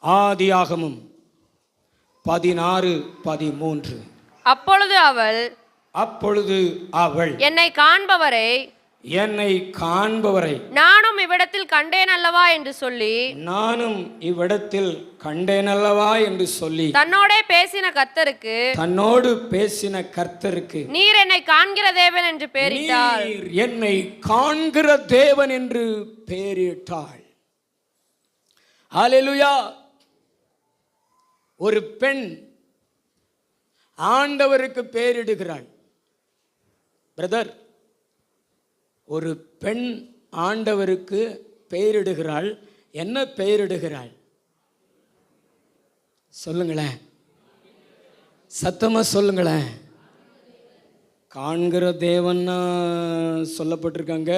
ஆதியாகமம் 16:13. அப்பொழுது அவள் என்னை காண்பவரை நானும் இவ்விடத்தில் கண்டேன் அல்லவா என்று சொல்லி தன்னோடு பேசின கர்த்தருக்கு நீர் என்னை காண்கிற தேவன் என்று பெயரிட்டாள். ஹல்லேலூயா. ஒரு பெண் ஆண்டவருக்கு பெயரிடுகிறாள். பிரதர், ஒரு பெண் ஆண்டவருக்கு பெயரிடுகிறாள். என்ன பெயரிடுகிறாள்? சொல்லுங்களேன், சத்தமா சொல்லுங்களேன். காண்கிற தேவன்னா சொல்லப்பட்டிருக்காங்க.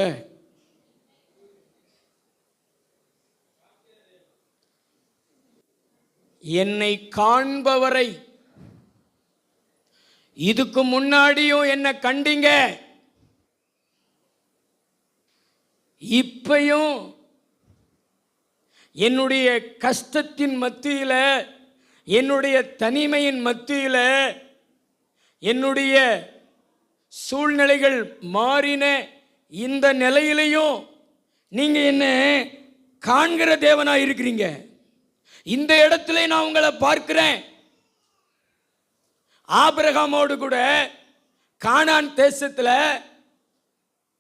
என்னை காண்பவரை. இதுக்கு முன்னாடியும் என்ன கண்டீங்க, இப்பையும் என்னுடைய கஷ்டத்தின் மத்தியில, என்னுடைய தனிமையின் மத்தியில, என்னுடைய சூழ்நிலைகள் மாறின இந்த நிலையிலையும் நீங்க என்ன காண்கிற தேவனா இருக்கிறீங்க. இந்த இடத்துல நான் உங்களை பார்க்கிறேன். ஆபிரகாமோடு கூட கானான் தேசத்துல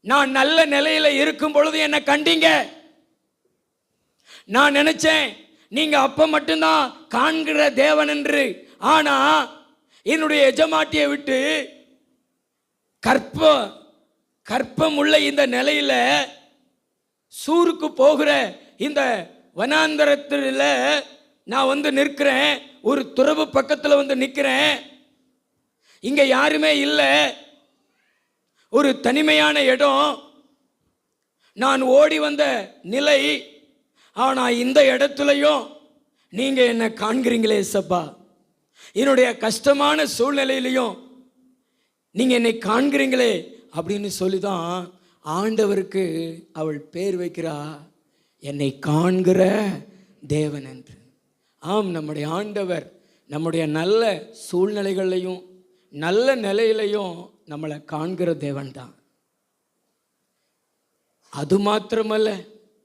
நான் நல்ல நிலையில இருக்கும் பொழுது என்ன கண்டீங்க. நான் நினைச்சேன் நீங்க அப்ப மட்டும்தான் காண்கிற தேவன் என்று. ஆனா என்னுடைய எஜமாட்டியை விட்டு கற்பம் உள்ள இந்த நிலையில சூருக்கு போகிற இந்த வனாந்தரத்தில் நான் வந்து நிற்கிறேன். ஒரு துறவு பக்கத்தில் வந்து நிற்கிறேன். இங்க யாருமே இல்லை, ஒரு தனிமையான இடம். நான் ஓடி வந்த நிலை. ஆனா இந்த இடத்துலையும் நீங்க என்ன காண்கிறீங்களே சப்பா. என்னுடைய கஷ்டமான சூழ்நிலையிலையும் நீங்க என்னை காண்கிறீங்களே அப்படின்னு சொல்லிதான் ஆண்டவருக்கு அவள் பேர் வைக்கிறா, என்னை காண்கிற தேவன் என்று. ஆம், நம்முடைய ஆண்டவர் நம்முடைய நல்ல சூழ்நிலைகளையும் நல்ல நிலையிலையும் நம்மளை காண்கிற தேவன் தான். அது மாத்திரமல்ல,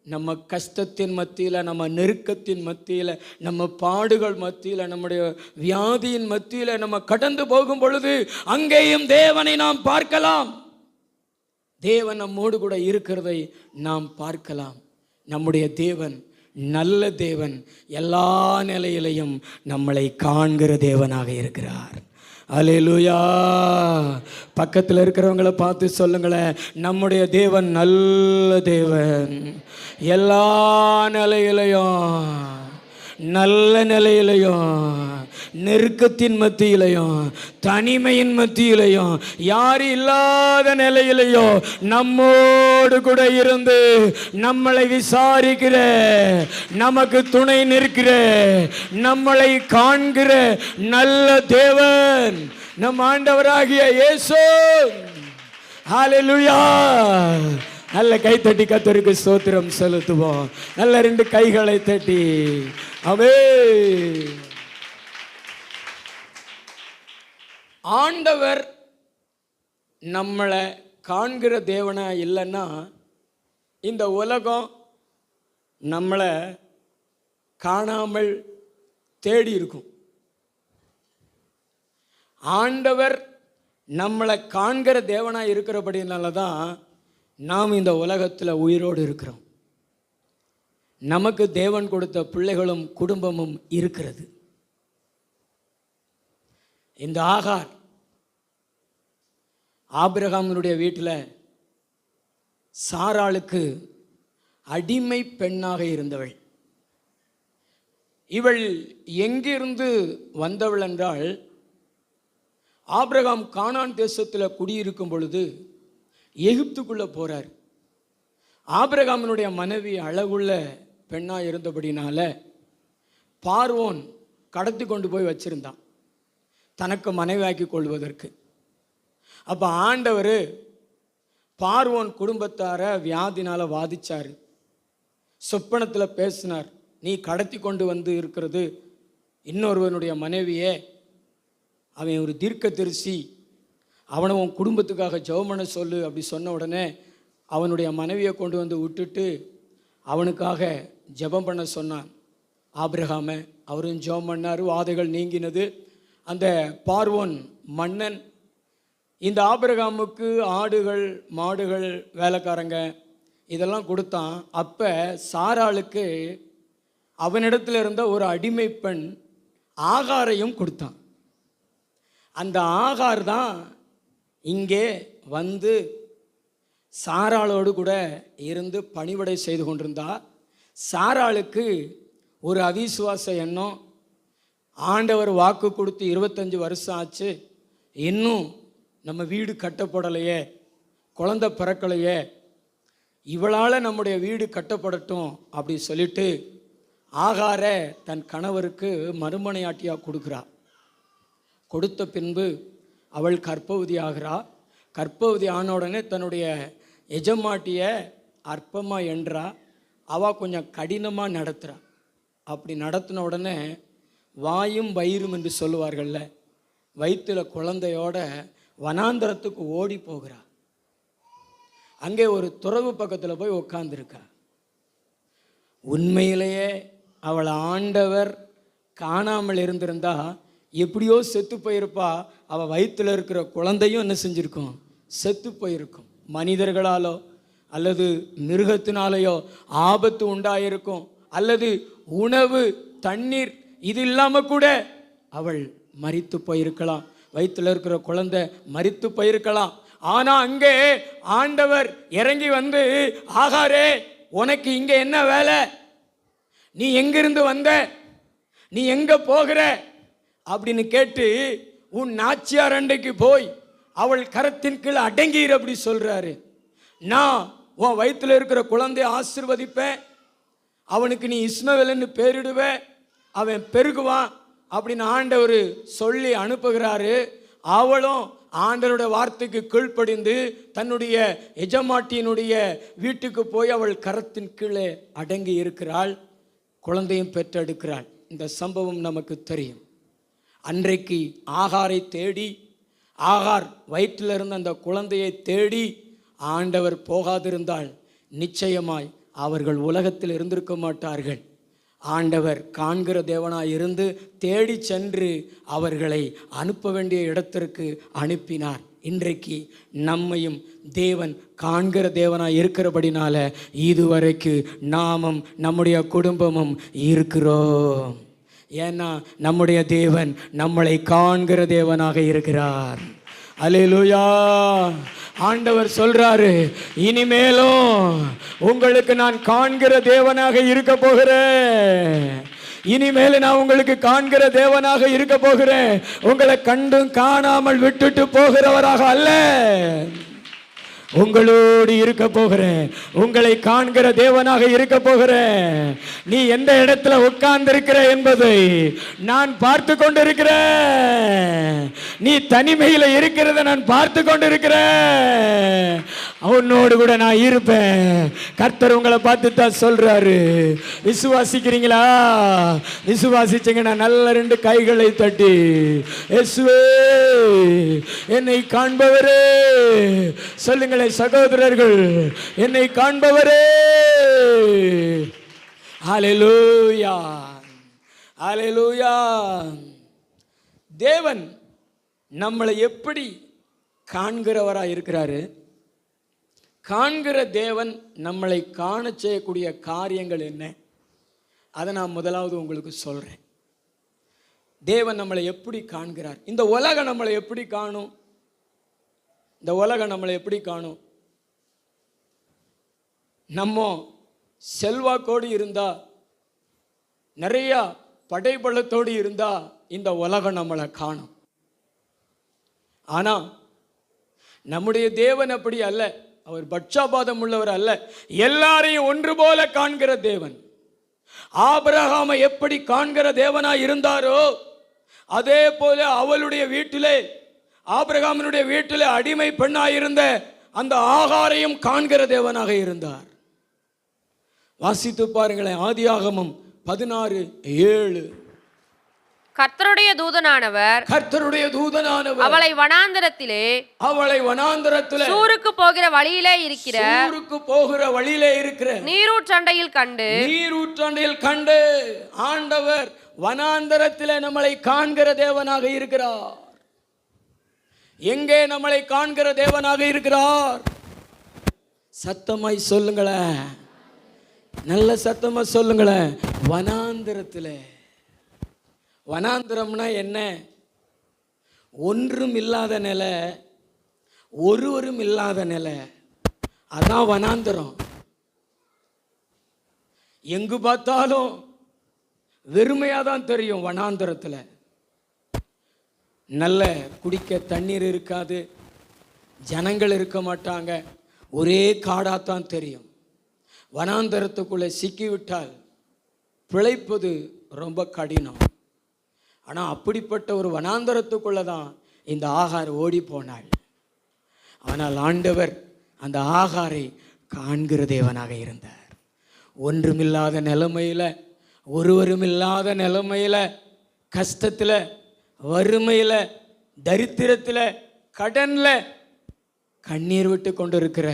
நம்ம கஷ்டத்தின் மத்தியில், நம்ம நெருக்கத்தின் மத்தியில், நம்ம பாடுகள் மத்தியில், நம்முடைய வியாதியின் மத்தியில் நம்ம கடந்து போகும் பொழுது அங்கேயும் தேவனை நாம் பார்க்கலாம். தேவன் நம்மோடு கூட இருக்கிறதை நாம் பார்க்கலாம். நம்முடைய தேவன் நல்ல தேவன், எல்லா நிலையிலையும் நம்மளை காண்கிற தேவனாக இருக்கிறார். அல்லேலூயா. பக்கத்தில் இருக்கிறவங்களை பார்த்து சொல்லுங்களேன், நம்முடைய தேவன் நல்ல தேவன். எல்லா நிலையிலையும், நல்ல நிலையிலையும், நெருக்கத்தின் மத்தியிலையும், தனிமையின் மத்தியிலையும், யார் இல்லாத நிலையிலையும் நம்மோடு கூட இருந்து நம்மளை விசாரிக்கிற, நமக்கு துணை நிற்கிற, நம்மளை காண்கிற நல்ல தேவன் நம் ஆண்டவராகிய இயேசு. ஹல்லேலூயா. நல்ல கை தட்டி கர்த்தருக்கு ஸ்தோத்திரம் செலுத்துவோம். நல்ல 2 கைகளை தட்டி ஆமென். ஆண்டவர் நம்மளை காண்கிற தேவனா இல்லைன்னா இந்த உலகம் நம்மளை காணாமல் தேடி இருக்கும். ஆண்டவர் நம்மளை காண்கிற தேவனா இருக்கிறபடினால தான் நாம் இந்த உலகத்தில் உயிரோடு இருக்கிறோம். நமக்கு தேவன் கொடுத்த பிள்ளைகளும் குடும்பமும் இருக்கிறது. இந்த ஆகார் ஆபிரகாமினுடைய வீட்டில் சாராளுக்கு அடிமை பெண்ணாக இருந்தவள். இவள் எங்கிருந்து வந்தவள் என்றால், ஆபிரகாம் கானான் தேசத்தில் குடியிருக்கும் பொழுது எகிப்துக்குள்ளே போகிறார். ஆபிரகாமினுடைய மனைவி அழகுள்ள பெண்ணாக இருந்தபடினால பார்வோன் கடத்தி கொண்டு போய் வச்சிருந்தான் தனக்கு மனைவியாக்கி கொள்வதற்கு. அப்போ ஆண்டவர் பார்வோன் குடும்பத்தார வியாதினால் வாதிச்சார். சொப்பனத்தில் பேசினார். நீ கடத்தி கொண்டு வந்து இருக்கிறது இன்னொருவனுடைய மனைவியே, அவன் ஒரு தீர்க்கதரிசி, அவனை உன் குடும்பத்துக்காக ஜெபம் பண்ண சொல்லு அப்படி சொன்ன உடனே அவனுடைய மனைவியை கொண்டு வந்து விட்டுட்டு அவனுக்காக ஜெபம் பண்ண சொன்னான் ஆபிரகாமை. அவரும் ஜெபம் பண்ணார், வாதைகள் நீங்கினது. அந்த பார்வோன் மன்னன் இந்த ஆபிரகாமுக்கு ஆடுகள் மாடுகள் வேலைக்காரங்க இதெல்லாம் கொடுத்தான். அப்போ சாராளுக்கு அவனிடத்தில் இருந்த ஒரு அடிமை பெண் ஆகாரையும் கொடுத்தான். அந்த ஆகார் தான் இங்கே வந்து சாராளோடு கூட இருந்து பணிவிடை செய்து கொண்டிருந்தா. சாராளுக்கு ஒரு அவிசுவாச எண்ணம், ஆண்டவர் வாக்கு கொடுத்து 25 வருஷம் ஆச்சு, இன்னும் நம்ம வீடு கட்டப்படலையே, குழந்தை பிறக்கலையே, இவளால் நம்முடைய வீடு கட்டப்படட்டும் அப்படி சொல்லிட்டு ஆகாரை தன் கணவருக்கு மறுமனையாட்டியாக கொடுக்குறா. கொடுத்த பின்பு அவள் கர்ப்பவதி ஆகிறா. கர்ப்பவதி ஆன உடனே தன்னுடைய எஜமாட்டியை அற்பமாக என்றா. அவள் கொஞ்சம் கடினமாக நடத்துகிறா. அப்படி நடத்தின உடனே வாயும் வயிறும் என்று சொல்லுவார்கள்ல, வயிற்றில் குழந்தையோட வனாந்தரத்துக்கு ஓடி போகிறா. அங்கே ஒரு துறவு பக்கத்தில் போய் உட்காந்துருக்கா. உண்மையிலேயே அவள் ஆண்டவர் காணாமல் இருந்திருந்தா எப்படியோ செத்து போயிருப்பா. அவள் வயிற்றில் இருக்கிற குழந்தையும் என்ன செஞ்சுருக்கும், செத்து போயிருக்கும். மனிதர்களாலோ அல்லது மிருகத்தினாலேயோ ஆபத்து உண்டாயிருக்கும், அல்லது உணவு தண்ணீர் இது இல்லாமல் கூட அவள் மரித்து போயிருக்கலாம். வயிற்றில் இருக்கிற குழந்தை மரித்து போயிருக்கலாம். ஆனால் அங்கே ஆண்டவர் இறங்கி வந்து, ஆகாரே உனக்கு இங்கே என்ன வேலை, நீ எங்கிருந்து வந்த, நீ எங்கே போகிற அப்படின்னு கேட்டு உன் நாச்சியார் அண்டைக்கு போய் அவள் கரத்தின் கீழ் அடங்கிற அப்படி சொல்கிறாரு. நான் உன் வயிற்றில் இருக்கிற குழந்தைய ஆசீர்வதிப்பேன், அவனுக்கு நீ இஸ்மவேல்னு பேரிடுவ, அவன் பெருகுவான் அப்படின்னு ஆண்டவர் சொல்லி அனுப்புகிறாரு. அவளும் ஆண்டவருடைய வார்த்தைக்கு கீழ்ப்படிந்து தன்னுடைய எஜமாட்டியினுடைய வீட்டுக்கு போய் அவள் கரத்தின் கீழே அடங்கி இருக்கிறாள். குழந்தையும் பெற்றெடுக்கிறாள். இந்த சம்பவம் நமக்கு தெரியும். அன்றைக்கு ஆகாரை தேடி, ஆகார் வயிற்றில் இருந்த அந்த குழந்தையை தேடி ஆண்டவர் போகாதிருந்தால் நிச்சயமாய் அவர்கள் உலகத்தில் இருந்திருக்க மாட்டார்கள். ஆண்டவர் காண்கிற தேவனாய் இருந்து தேடி சென்று அவர்களை அனுப்ப வேண்டிய இடத்திற்கு அனுப்பினார். இன்றைக்கு நம்மையும் தேவன் காண்கிற தேவனாய் இருக்கிறபடினால இதுவரைக்கு நாமும் நம்முடைய குடும்பமும் இருக்கிறோம். ஏன்னா நம்முடைய தேவன் நம்மளை காண்கிற தேவனாக இருக்கிறார். அல்லேலூயா. ஆண்டவர் சொல்றாரு, இனிமேலும் உங்களுக்கு நான் காண்கிற தேவனாக இருக்க போகிறேன். இனிமேல் நான் உங்களுக்கு காண்கிற தேவனாக இருக்க போகிறேன். உங்களை கண்டும் காணாமல் விட்டுட்டு போகிறவராக அல்ல, உங்களோடு இருக்க போகிறேன். உங்களை காண்கிற தேவனாக இருக்க போகிறேன். நீ எந்த இடத்துல உட்கார்ந்திருக்கிற என்பதை நான் பார்த்து கொண்டிருக்கிறேன். நீ தனிமையில் இருக்கிறத நான் பார்த்து கொண்டிருக்கிறேன். உன்னோடு கூட நான் இருப்பேன். கர்த்தர் உங்களை பார்த்து தான் சொல்றாரு. விசுவாசிக்கிறீங்களா? விசுவாசிச்சீங்கன்னா நல்ல 2 கைகளை தட்டி, இயேசுவே என்னை காண்பவரே சொல்லுங்கள். சகோதரர்கள், என்னை காண்பவரே. ஹல்லேலூயா, ஹல்லேலூயா. தேவன் நம்மளை எப்படி காண்கிறவராக இருக்கிறாரு? காண்கிற தேவன் நம்மளை காண செய்யக்கூடிய காரியங்கள் என்ன? அதை நான் முதலாவது உங்களுக்கு சொல்றேன். தேவன் நம்மளை எப்படி காண்கிறார்? இந்த உலகம் நம்மளை எப்படி காணும்? இந்த உலகம் நம்மளை எப்படி காணும்? நம்ம செல்வாக்கோடு இருந்தா, நிறைய படைபலத்தோடு இருந்தா இந்த உலகம் நம்மளை காணும். ஆனா நம்முடைய தேவன் அப்படி அல்ல. அவர் பட்சபாதம் உள்ளவர் அல்ல. எல்லாரையும் ஒன்று போல காண்கிற தேவன். ஆபிரகாமை எப்படி காண்கிற தேவனாய் இருந்தாரோ அதே போல அவளுடைய வீட்டிலே, ஆபிரகாமினுடைய வீட்டிலே அடிமை பெண்ணாயிருந்த அந்த ஆகாரையும் காண்கிற தேவனாக இருந்தார். வாசித்து பாருங்களேன். ஆதியாகமம் 16:7. கர்த்தருடைய தூதனானவர் அவளை வனாந்தரத்திலே சூருக்கு போகிற வழியிலே இருக்கிற நீரூற்றண்டையில் கண்டு ஆண்டவர் வனாந்தரத்திலே நம்மளை காண்கிற தேவனாக இருக்கிறார். எங்கே நம்மளை காண்கிற தேவனாக இருக்கிறார்? சத்தமாய் சொல்லுங்களேன், நல்ல சத்தமா சொல்லுங்களேன். வனாந்தரத்திலே. வனாந்திரம்னா என்ன? ஒன்றும் இல்லாத நிலை, ஒருவரும் இல்லாத நிலை, அதான் வனாந்திரம். எங்கு பார்த்தாலும் வெறுமையாக தான் தெரியும். வனாந்திரத்தில் நல்ல குடிக்க தண்ணீர் இருக்காது, ஜனங்கள் இருக்க மாட்டாங்க, ஒரே காடாத்தான் தெரியும். வனாந்தரத்துக்குள்ளே சிக்கிவிட்டால் பிழைப்பது ரொம்ப கடினம். ஆனால் அப்படிப்பட்ட ஒரு வனாந்தரத்துக்குள்ளே தான் இந்த ஆகார் ஓடி போனாள். ஆனால் ஆண்டவர் அந்த ஆகாரை காண்கிற தேவனாக இருந்தார். ஒன்றுமில்லாத நிலைமையில், ஒருவரும் இல்லாத நிலைமையில், கஷ்டத்தில், வறுமையில், தரித்திரத்தில், கடனில் கண்ணீர் விட்டு கொண்டு இருக்கிற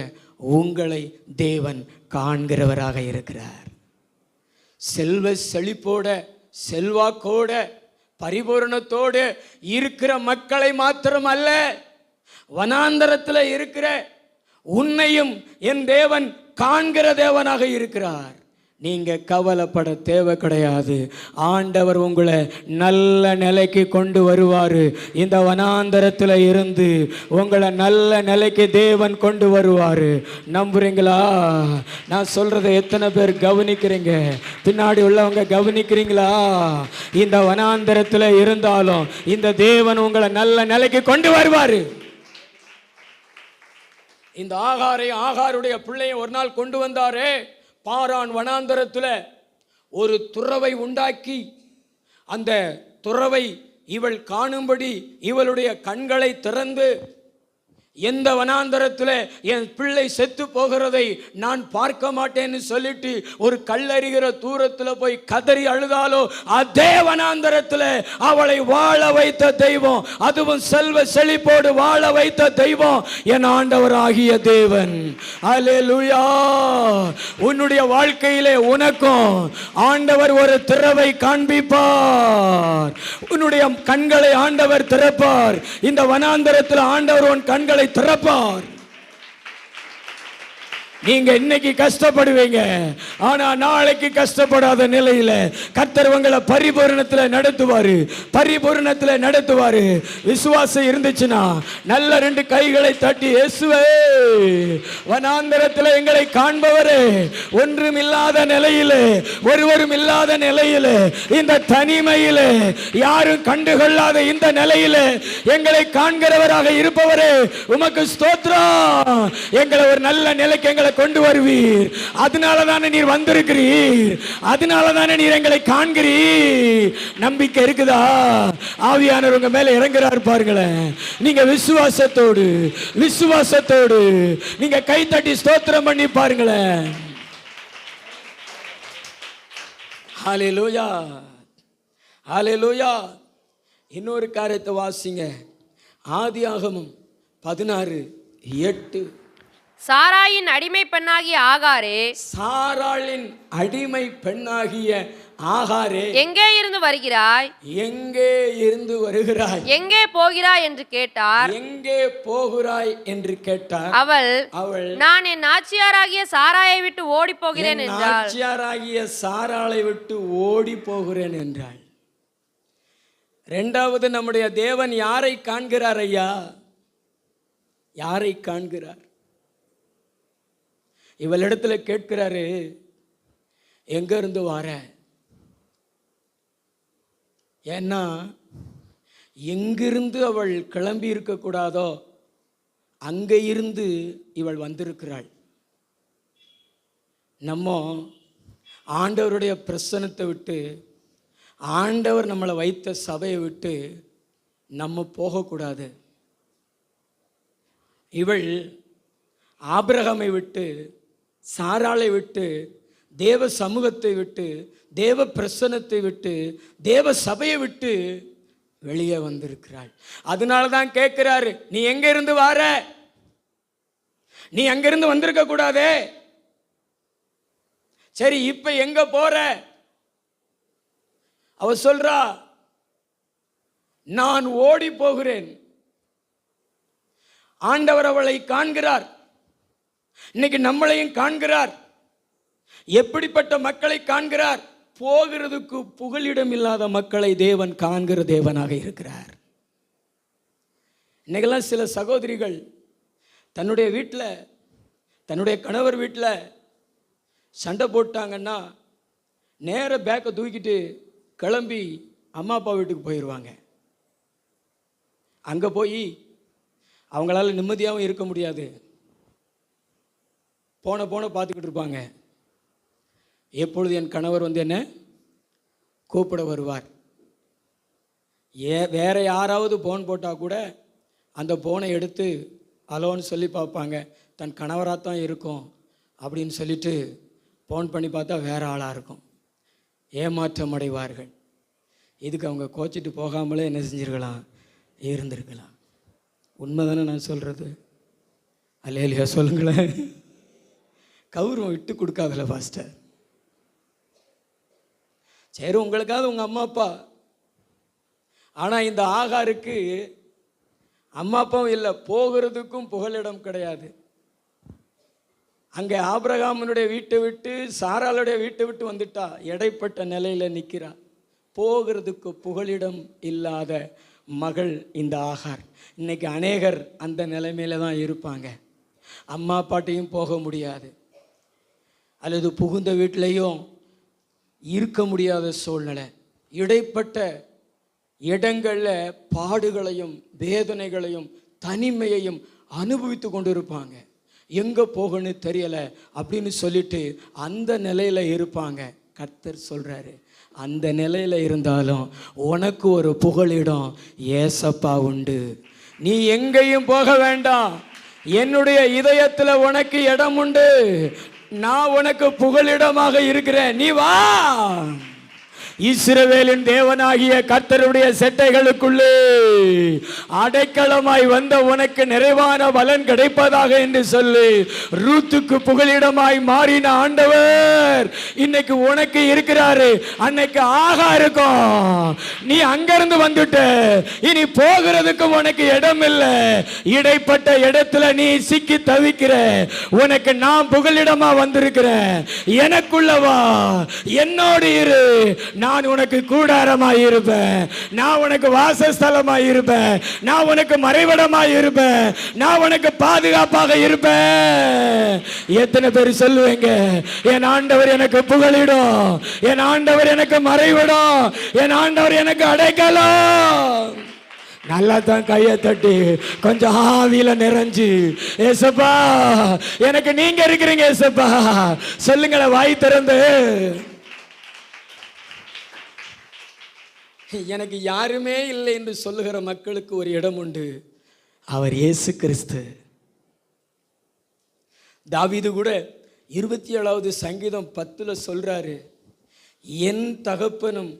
உங்களை தேவன் காண்கிறவராக இருக்கிறார். செல்வ செழிப்போட, செல்வாக்கோட, பரிபூரணத்தோடு இருக்கிற மக்களை மாத்திரம் அல்ல, வனாந்தரத்தில் இருக்கிற உன்னையும் என் தேவன் காண்கிற தேவனாக இருக்கிறார். நீங்க கவலைப்பட தேவை கிடையாது. ஆண்டவர் உங்களை நல்ல நிலைக்கு கொண்டு வருவார். இந்த வனாந்தரத்தில் இருந்து உங்களை நல்ல நிலைக்கு தேவன் கொண்டு வருவார். நம்புறீங்களா? நான் சொல்றதை எத்தனை பேர் கவனிக்கிறீங்க? பின்னாடி உள்ளவங்க கவனிக்கிறீங்களா? இந்த வனாந்தரத்தில் இருந்தாலும் இந்த தேவன் உங்களை நல்ல நிலைக்கு கொண்டு வருவார். இந்த ஆகாருடைய பிள்ளையை ஒரு நாள் கொண்டு வந்தாரே, பாரான் வனாந்தரத்தில் ஒரு துறவை உண்டாக்கி, அந்த துறவை இவள் காணும்படி இவளுடைய கண்களை திறந்து, எந்த வனாந்தரத்தில் என் பிள்ளை செத்து போகிறதை நான் பார்க்க மாட்டேன்னு சொல்லிட்டு ஒரு கல்லறிகிற தூரத்தில் போய் கதறி அழுதாலோ, அதே வனாந்தரத்தில் அவளை வாழ வைத்த தெய்வம், அதுவும் செல்வ செழிப்போடு வாழ வைத்த தெய்வம் என் ஆண்டவராகிய தேவன். அல்லேலூயா. உன்னுடைய வாழ்க்கையிலே உனக்கும் ஆண்டவர் ஒரு திறவை காண்பிப்பார். உன்னுடைய கண்களை ஆண்டவர் திறப்பார். இந்த வனாந்தரத்தில் ஆண்டவர் உன் கண்களை திறப்பார். நீங்க இன்னைக்கு கஷ்டப்படுவீங்க, ஆனா நாளைக்கு கஷ்டப்படாத நிலையில கர்த்தர் உங்களை பரிபூரணத்தில் நடத்துவாரு. விசுவாசம் இருந்துச்சுன்னா நல்ல 2 கைகளை தட்டி, இயேசுவே, வனாந்தரத்தில் எங்களை காண்பவரே, ஒன்றும் இல்லாத நிலையிலே, ஒருவரும் இல்லாத நிலையிலே, இந்த தனிமையிலே, யாரும் கண்டுகொள்ளாத இந்த நிலையிலே எங்களை காண்கிறவராக இருப்பவரே, உமக்கு ஸ்தோத்திரம். எங்களை ஒரு நல்ல நிலைக்கு எங்களை கொண்டு வருவீர். அதனால தானே நீர் வந்திருக்கிறீர். அதனால தானே நீர் எங்களை காண்கிறீர். நம்பிக்கை இருக்குதா? ஆவியானவர் உங்க மேல இறங்குறார் பாருங்களேன். நீங்க விசுவாசத்தோடு நீங்க கை தட்டி ஸ்தோத்திரம் பண்ணி பாருங்களேன். ஹல்லேலூயா, ஹல்லேலூயா. இன்னொரு காரியத்தை வாசிங்க. ஆதியாகமம் 16:8. சாராயின் அடிமை பெண்ணாகிய ஆகாரே, சாராளின் அடிமை பெண்ணாகிய ஆகாரே, எங்கே இருந்து வருகிறாய்? எங்கே போகிறாய் என்று கேட்டார். அவள் நான் என் நாச்சியாராகிய சாராயை விட்டு ஓடி போகிறேன் என்றாள். சாராளை விட்டு ஓடி போகிறேன் என்றாள். இரண்டாவது, நம்முடைய தேவன் யாரை காண்கிறார் ஐயா? யாரை காண்கிறார்? இவளிடத்துல கேட்கிறாரு, எங்க இருந்து வர? ஏன்னா எங்கிருந்து அவள் கிளம்பி இருக்க கூடாதோ அங்க இருந்து இவள் வந்திருக்கிறாள். நம்ம ஆண்டவருடைய பிரசன்னத்தை விட்டு, ஆண்டவர் நம்மளை வைத்த சபையை விட்டு நம்ம போகக்கூடாது. இவள் ஆபிரகாமை விட்டு, சாராளை விட்டு தேவ சமூகத்தை விட்டு, தேவ பிரசன்னத்தை விட்டு, தேவ சபையை விட்டு வெளியே வந்திருக்கிறாள். அதனால தான் கேட்கிறாரு, நீ எங்க இருந்து வார? நீ அங்கிருந்து வந்திருக்க கூடாதே. சரி, இப்ப எங்க போற? அவ சொல்றா, நான் ஓடி போகிறேன். ஆண்டவர் அவளை காண்கிறார். இன்னைக்கு நம்மளையும் காண்கிறார். எப்படிப்பட்ட மக்களை காண்கிறார்? போகிறதுக்கு புகலிடம் இல்லாத மக்களை தேவன் காண்கிற தேவனாக இருக்கிறார். இன்னைக்கெல்லாம் சில சகோதரிகள் தன்னுடைய வீட்டில், தன்னுடைய கணவர் வீட்டில் சண்டை போட்டாங்கன்னா நேர பேக்கை தூக்கிட்டு கிளம்பி அம்மா அப்பா வீட்டுக்கு போயிடுவாங்க. அங்கே போய் அவங்களால நிம்மதியாகவும் இருக்க முடியாது. போன பார்த்துக்கிட்டு இருப்பாங்க. எப்பொழுது என் கணவர் வந்து என்ன கூப்பிட வருவார். வேற யாராவது போன் போட்டால் கூட அந்த போனை எடுத்து அலோன்னு சொல்லி பார்ப்பாங்க. தன் கணவராக தான் இருக்கும் அப்படின்னு சொல்லிட்டு ஃபோன் பண்ணி பார்த்தா வேற ஆளாக இருக்கும். ஏமாற்றம் அடைவார்கள். இதுக்கு அவங்க கோச்சிட்டு போகாமலே என்ன செஞ்சிருக்கலாம், இருந்திருக்கலாம். உண்மைதானே நான் சொல்கிறது? அல்லேலூயா சொல்லுங்களேன். கௌரவம் விட்டு கொடுக்காதல பாஸ்டர். சரி, உங்களுக்காவது உங்கள் அம்மா அப்பா. ஆனால் இந்த ஆகாருக்கு அம்மா அப்பாவும் இல்லை, போகிறதுக்கும் புகலிடம் கிடையாது. அங்கே ஆபிரகாமனுடைய வீட்டை விட்டு சாராளுடைய வீட்டை விட்டு வந்துட்டா, இடைப்பட்ட நிலையில் நிற்கிறா. போகிறதுக்கு புகலிடம் இல்லாத மகள் இந்த ஆகார். இன்னைக்கு அநேகர் அந்த நிலைமையில தான் இருப்பாங்க. அம்மா அப்பாட்டையும் போக முடியாது, அல்லது புகுந்த வீட்டிலையும் இருக்க முடியாத சூழ்நிலை. இடைப்பட்ட இடங்களில் பாடுகளையும் வேதனைகளையும் தனிமையையும் அனுபவித்து கொண்டு இருப்பாங்க. எங்கே போகணும்னு தெரியலை அப்படின்னு சொல்லிட்டு அந்த நிலையில் இருப்பாங்க. கர்த்தர் சொல்கிறாரு, அந்த நிலையில் இருந்தாலும் உனக்கு ஒரு புகலிடம் ஏசப்பா உண்டு. நீ எங்கேயும் போக வேண்டாம், என்னுடைய இதயத்தில் உனக்கு இடம் உண்டு. நான் உனக்கு புகலிடமாக இருக்கிறேன், நீ வா. இஸ்ரவேலின் தேவனாகிய கர்த்தருடைய செட்டைகளுக்குள்ளே அடைக்கலமாய் வந்த உனக்கு நிறைவான பலன் கிடைப்பதாக என்று சொல்லி ரூத்துக்கு புகலிடமாய் மாறின ஆண்டவர் இன்னைக்கு உனக்கு இருக்கிறாரு. அன்னைக்கு ஆகா இருக்கும், நீ அங்கிருந்து வந்துட்ட, இனி போகிறதுக்கு உனக்கு இடம் இல்லை. இடைப்பட்ட இடத்துல நீ சிக்கி தவிக்கிற, உனக்கு நான் புகலிடமா வந்திருக்கிறேன். எனக்குள்ளவா, என்னோடு இரு. நான் உனக்கு கூடாரமாய் இருப்பேன், நான் உனக்கு வாசஸ்தலமாய் இருப்பேன், நான் உனக்கு மறைவிடமாய் இருப்பேன், நான் உனக்கு பாதுகாப்பாக இருப்பேன். எத்தனை பேர் சொல்லுவீங்க, என் ஆண்டவர் எனக்கு புகலிடும், என் ஆண்டவர் எனக்கு மறைவிடும், என் ஆண்டவர் எனக்கு அடைக்கலம். நல்லா தான் கையை தட்டி கொஞ்சம் ஆவியில நிறைஞ்சு, ஏசப்பா எனக்கு நீங்க இருக்கிறீங்க ஏசப்பா சொல்லுங்களேன் வாய் திறந்து. எனக்கு யாருமே இல்லை என்று சொல்லுகிற மக்களுக்கு ஒரு இடம் உண்டு, அவர் இயேசு கிறிஸ்து. தாவீது கூட 27வது சங்கீதம் 10 சொல்றாரு, என் தகப்பனும்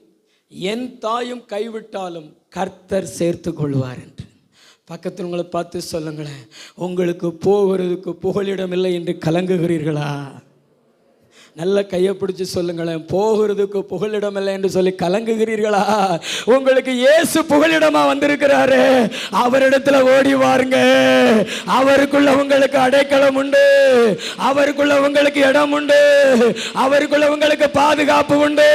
என் தாயும் கைவிட்டாலும் கர்த்தர் சேர்த்து கொள்வார் என்று. பக்கத்தில் உங்களை பார்த்து சொல்லுங்களேன், உங்களுக்கு போகிறதுக்கு புகலிடம் இல்லை என்று கலங்குகிறீர்களா? நல்ல கையை பிடிச்சி சொல்லுங்களேன், போகிறதுக்கு புகலிடம் இல்லை என்று சொல்லி கலங்குகிறீர்களா? உங்களுக்கு இயேசு புகலிடமா வந்திருக்கிறாரு, அவரிடத்துல ஓடி வாருங்க. அவருக்குள்ள உங்களுக்கு அடைக்கலம் உண்டு, அவருக்குள்ள உங்களுக்கு இடம் உண்டு, அவருக்குள்ள உங்களுக்கு பாதுகாப்பு உண்டு.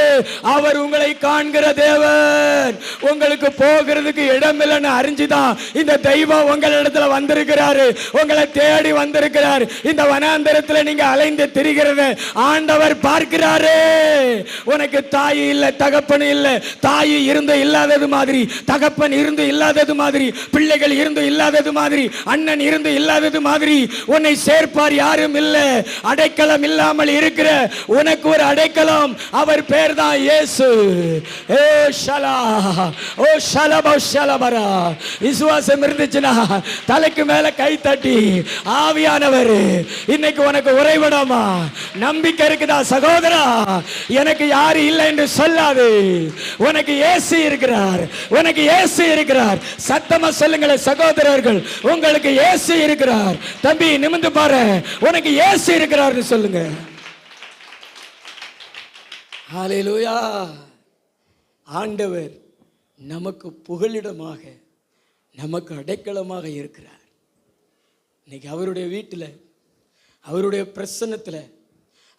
அவர் உங்களை காண்கிற தேவன். உங்களுக்கு போகிறதுக்கு இடம் இல்லைன்னு அறிஞ்சுதான் இந்த தெய்வம் உங்களிடத்துல வந்திருக்கிறாரு, உங்களை தேடி வந்திருக்கிறார். இந்த வனாந்தரத்தில் நீங்க அலைந்து திரிகிறது ஆண்டவர் பார்க்கிறாரே. உனக்கு தாய் இல்லை, தகப்பன் இல்லை. தாய் இருந்து இல்லாதது மாதிரி, தகப்பன் இருந்து இல்லாதது மாதிரி, பிள்ளைகள் இருந்து இல்லாதது மாதிரி, அண்ணன் இருந்து இல்லாதது மாதிரி உன்னை சேர்ப்பார் யாரும் இல்லை. அடைக்கலம் இல்லாமல் இருக்கிற உனக்கு ஒரு அடைக்கலம், அவர் பேர் தான் இயேசு. ஏ ஷலா ஓ ஷலபா ஷலபரா. விசுவாசம் இருந்துச்சுன்னா தலைக்கு மேல கை தட்டி, ஆவியானவர் இன்னைக்கு உனக்கு உறைவிடமா, நம்பிக்கை இருக்குதா சகோதரா? எனக்கு யாரு இல்லை என்று சொல்லாது. உனக்கு இயேசு இருக்கிறார், உனக்கு இயேசு இருக்கிறார். சத்தமா சொல்லுங்களேன் சகோதரர்கள், உங்களுக்கு இயேசு இருக்கிறார். தம்பி நிமிந்து பாரு, உனக்கு இயேசு இருக்கிறார்னு சொல்லுங்க. ஹல்லேலூயா. ஆண்டவர் நமக்கு புகலிடமாக, நமக்கு அடைக்கலமாக இருக்கிறார். இன்னைக்கு அவருடைய வீட்டில், அவருடைய பிரசன்னத்தில்,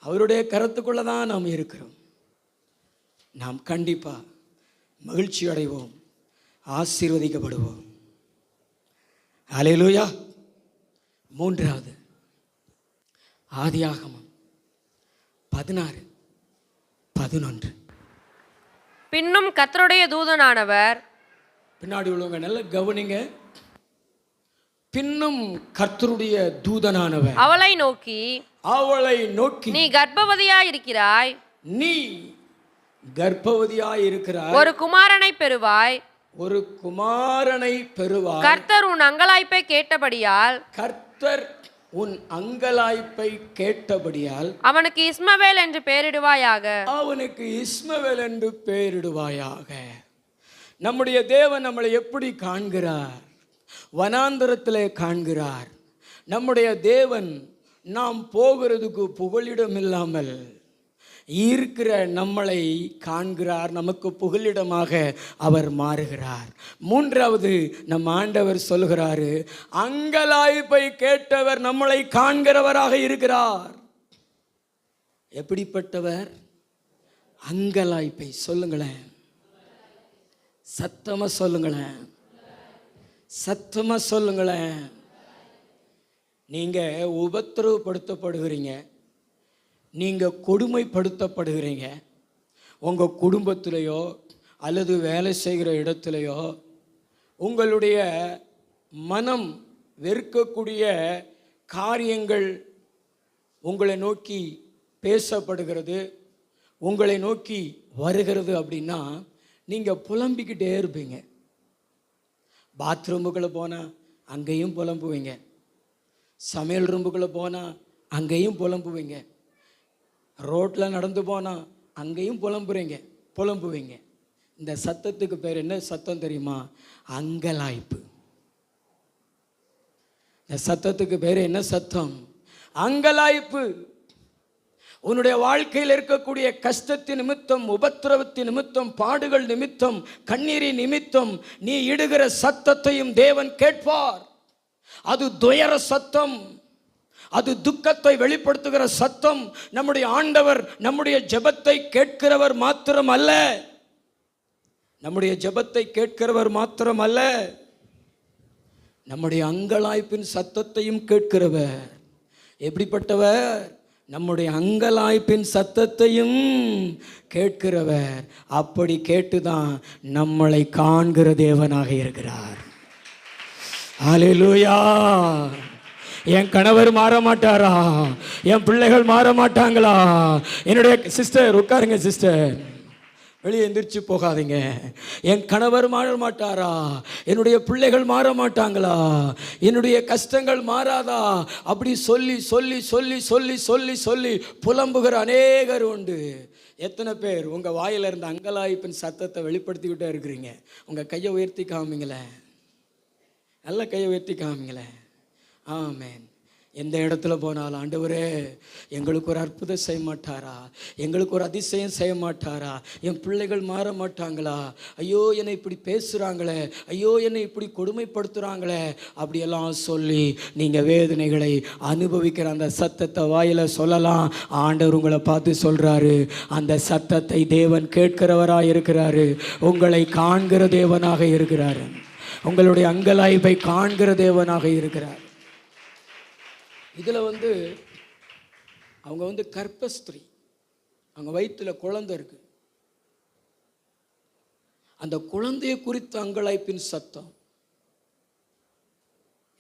அவருடைய கரத்துக்குள்ள தான் நாம் இருக்கிறோம். நாம் கண்டிப்பா மகிழ்ச்சி அடைவோம், ஆசீர்வதிக்கப்படுவோம். ஹல்லேலூயா. மூன்றாவது, ஆதியாகமம் 16:11. பின்னும் கர்த்தருடைய தூதனானவர், பின்னாடி உள்ளவங்க நல்ல கவனிங்க. பின்னும் கர்த்தருடைய தூதனானவர் அவளை நோக்கி, நீ கர்ப்பவதியாயிருக்கிறாய், நீ கர்ப்பவதியாயிருக்கிறாய், ஒரு குமாரனை பெறுவாய், ஒரு குமாரனை பெறுவாய். கர்த்தர் உன் அங்கலாய்ப்பை கேட்டபடியால், கர்த்தர் உன் அங்கலாய்ப்பை கேட்டபடியால் அவனுக்கு இஸ்மவேல் என்று பெயரிடுவாயாக, அவனுக்கு இஸ்மவேல் என்று பெயரிடுவாயாக. நம்முடைய தேவன் நம்மளை எப்படி காண்கிறார்? வனாந்தரத்திலே காண்கிறார். நம்முடைய தேவன் நாம் போகிறதுக்கு புகலிடம் இல்லாமல் இருக்கிற நம்மளை காண்கிறார். நமக்கு புகலிடமாக அவர் மாறுகிறார். மூன்றாவது, நம் ஆண்டவர் சொல்கிறாரு, அங்கலாய்ப்பை கேட்டவர் நம்மளை காண்கிறவராக இருக்கிறார். எப்படிப்பட்டவர்? அங்கலாய்ப்பை சொல்லுங்களேன், சத்தமா சொல்லுங்களேன், சத்தமா சொல்லுங்களேன். நீங்க உபத்திரவப்படுத்தப்படுகிறீங்க, நீங்க கொடுமைப்படுத்தப்படுகிறீங்க. உங்க குடும்பத்திலேயோ அல்லது வேலை செய்கிற இடத்துலையோ உங்களுடைய மனம் வெறுக்கக்கூடிய காரியங்கள் உங்களை நோக்கி பேசப்படுகிறது, உங்களை நோக்கி வருகிறது அப்படின்னா நீங்கள் புலம்பிக்கிட்டே இருப்பீங்க. பாத்ரூமுக்குள்ளே போனால் அங்கேயும் புலம்புவீங்க, சமையல் ரூமுக்குள்ளே போனால் அங்கேயும் புலம்புவீங்க, ரோட்டில் நடந்து போனால் அங்கேயும் புலம்புவீங்க. இந்த சத்தத்துக்கு பேர் என்ன சத்தம் தெரியுமா? அங்கலாய்ப்பு. இந்த சத்தத்துக்கு பேர் என்ன சத்தம்? அங்கலாய்ப்பு. உன்னுடைய வாழ்க்கையில் இருக்கக்கூடிய கஷ்டத்தின் நிமித்தம், உபத்திரவத்தின் நிமித்தம், பாடுகள் நிமித்தம், கண்ணீரின் நிமித்தம் நீ இடுகிற சத்தத்தையும் தேவன் கேட்பார். அது துயர சத்தம், அது துக்கத்தை வெளிப்படுத்துகிற சத்தம். நம்முடைய ஆண்டவர் நம்முடைய ஜெபத்தை கேட்கிறவர் மாத்திரம் அல்ல, நம்முடைய ஜெபத்தை கேட்கிறவர் மாத்திரம் அல்ல, நம்முடைய அங்கலாய்ப்பின் சத்தத்தையும் கேட்கிறவர். எப்படிப்பட்டவர்? நம்முடைய அங்கலாய்ப்பின் சத்தத்தையும் கேட்கிறவர். அப்படி கேட்டுதான் நம்மளை காண்கிற தேவனாக இருக்கிறார். ஹல்லேலூயா. என் கணவர் மாற மாட்டாரா? என் பிள்ளைகள் மாற மாட்டாங்களா? என்னுடைய சிஸ்டர் உட்காருங்க, சிஸ்டர் வெளியே எந்திரிச்சு போகாதீங்க. என் கணவர் மாற மாட்டாரா? என்னுடைய பிள்ளைகள் மாற மாட்டாங்களா? என்னுடைய கஷ்டங்கள் மாறாதா? அப்படி சொல்லி சொல்லி சொல்லி சொல்லி சொல்லி சொல்லி புலம்புகிற அநேகர் உண்டு. எத்தனை பேர் உங்கள் வாயில் இருந்த அங்கலாய்ப்பின் சத்தத்தை வெளிப்படுத்திக்கிட்டே இருக்கிறீங்க? உங்கள் கையை உயர்த்தி காமிங்களேன், நல்ல கையை உயர்த்தி காமிங்களேன். ஆமென். எந்த இடத்துல போனாலும் ஆண்டவரே எங்களுக்கு ஒரு அற்புதம் செய்ய மாட்டாரா? எங்களுக்கு ஒரு அதிசயம் செய்ய மாட்டாரா? என் பிள்ளைகள் மாற மாட்டாங்களா? ஐயோ என்னை இப்படி பேசுகிறாங்களே, ஐயோ என்னை இப்படி கொடுமைப்படுத்துகிறாங்களே, அப்படியெல்லாம் சொல்லி நீங்கள் வேதனைகளை அனுபவிக்கிற அந்த சத்தத்தை வாயில் சொல்லலாம். ஆண்டவர் உங்களை பார்த்து சொல்கிறாரு, அந்த சத்தத்தை தேவன் கேட்கிறவராக இருக்கிறாரு, உங்களை காண்கிற தேவனாக இருக்கிறாரு, உங்களுடைய அங்கலாய்ப்பை காண்கிற தேவனாக இருக்கிறார். இதில் அவங்க கர்ப்பஸ்திரீ, அவங்க வயிற்றில் குழந்தை இருக்கு. அந்த குழந்தையை குறித்த அங்கலாய்ப்பின் சத்தம்.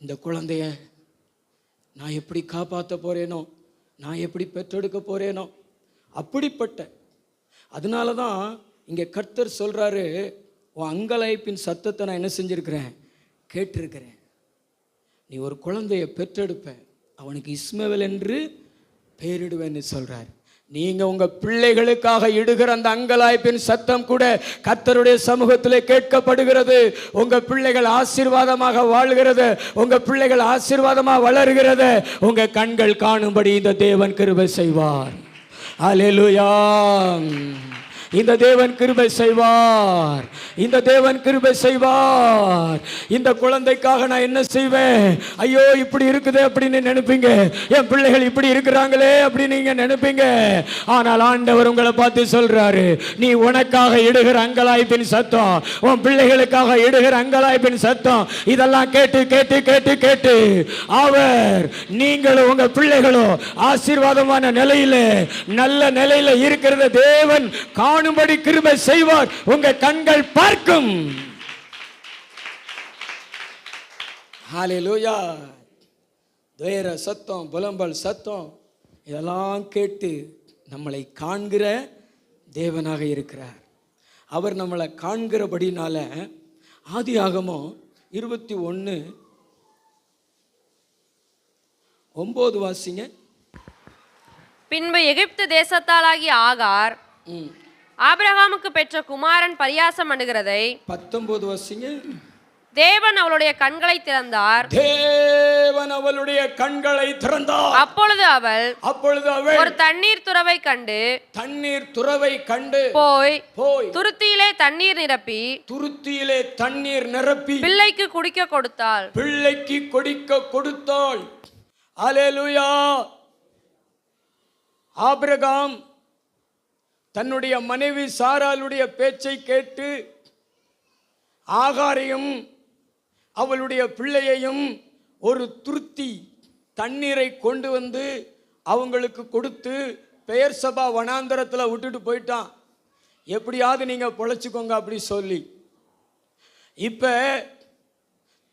இந்த குழந்தைய நான் எப்படி காப்பாற்ற போறேனோ, நான் எப்படி பெற்றெடுக்க போறேனோ, அப்படிப்பட்ட. அதனால தான் இங்கே கர்த்தர் சொல்றாரு, உன் அங்கலாய்ப்பின் சத்தத்தை நான் என்ன செஞ்சிருக்கிறேன்? கேட்டிருக்கிறேன். நீ ஒரு குழந்தைய பெற்றெடுப்ப, அவனுக்கு இஸ்மவேல் என்று பெயரிடுவேன்னு சொல்கிறார். நீங்க உங்க பிள்ளைகளுக்காக இடுகிற அந்த அங்கலாய்ப்பின் சத்தம் கூட கர்த்தருடைய சமூகத்திலே கேட்கப்படுகிறது. உங்க பிள்ளைகள் ஆசீர்வாதமாக வாழ்கிறது, உங்க பிள்ளைகள் ஆசீர்வாதமாக வளர்கிறது. உங்க கண்கள் காணும்படி இந்த தேவன் கிருபை செய்வார். அல்லேலூயா. இந்த தேவன் கிருபை செய்வார். இந்த தேவன் கிருபை செய்வார். இந்த குழந்தைக்காக நான் என்ன செய்வேன்? ஐயோ இப்படி இருக்குது அப்படின்னு நினைப்பீங்க. என் பிள்ளைகள் இப்படி இருக்கிறாங்களே அப்படின்னு நீங்க நினைப்பீங்க. ஆனால் ஆண்டவர் உங்களை பார்த்து சொல்றாரு, நீ உனக்காக இடுகிற அங்கலாய்ப்பின் சத்தம், உன் பிள்ளைகளுக்காக இடுகிற அங்கலாய்ப்பின் சத்தம், இதெல்லாம் கேட்டு கேட்டு கேட்டு கேட்டு அவர் நீங்களும் உங்க பிள்ளைகளும் ஆசீர்வாதமான நிலையில நல்ல நிலையில இருக்கிறத தேவன் காணும்படி கிருபை செய்வார். உங்க கண்கள் பார்க்கும். ஹல்லேலூயா. துயர சத்தம், புலம்பல் சத்தம் இதெல்லாம் கேட்டு நம்மளை காண்கிற தேவனாக இருக்கிறார். அவர் நம்மளை காண்கிறபடினால ஆதியாகமம் 21:9 வாசிங்க. பின்பு எகிப்து தேசத்தாளாகிய ஆகார் ஆபிரகாமுக்கு பெற்ற குமாரன் பரியாசம் பண்ணுகிறதை 19 வாசிங்க. தேவன் அவளுடைய கண்களை திறந்தார். தேவன் அவளுடைய கண்களை திறந்தார். அப்பொழுது அவள் ஒரு தண்ணீர் துறவை கண்டு போய் துருத்தியிலே தண்ணீர் நிரப்பி பிள்ளைக்கு குடிக்க கொடுத்தாள். அல்லேலூயா. ஆபிரகாம் தன்னுடைய மனைவி சாராளுடைய பேச்சை கேட்டு ஆகாரையும் அவளுடைய பிள்ளையையும் ஒரு துருத்தி தண்ணீரை கொண்டு வந்து அவங்களுக்கு கொடுத்து பெயர்சபா வனாந்தரத்தில் விட்டுட்டு போயிட்டான். எப்படியாவது நீங்க பொழைச்சிக்கோங்க அப்படி சொல்லி. இப்ப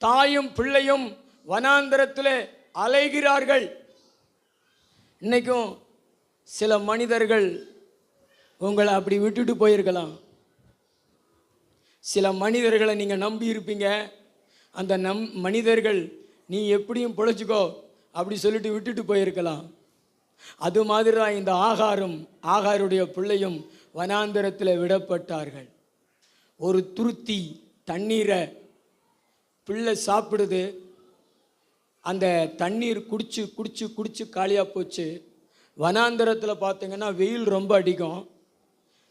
தாயும் பிள்ளையும் வனாந்தரத்தில் அலைகிறார்கள். இன்னைக்கும் சில மனிதர்கள் உங்களை அப்படி விட்டுட்டு போயிருக்கலாம். சில மனிதர்களை நீங்கள் நம்பி இருப்பீங்க. அந்த மனிதர்கள் நீ எப்படியும் பொழைச்சிக்கோ அப்படி சொல்லிட்டு விட்டுட்டு போயிருக்கலாம். அது மாதிரி தான் இந்த ஆகாருடைய பிள்ளையும் வனாந்தரத்தில் விடப்பட்டார்கள். ஒரு துருத்தி தண்ணீரை பிள்ளை சாப்பிடுது. அந்த தண்ணீர் குடிச்சு குடிச்சு குடிச்சு காலியாக போச்சு. வனாந்தரத்தில் பார்த்தீங்கன்னா வெயில் ரொம்ப அடிக்கும்.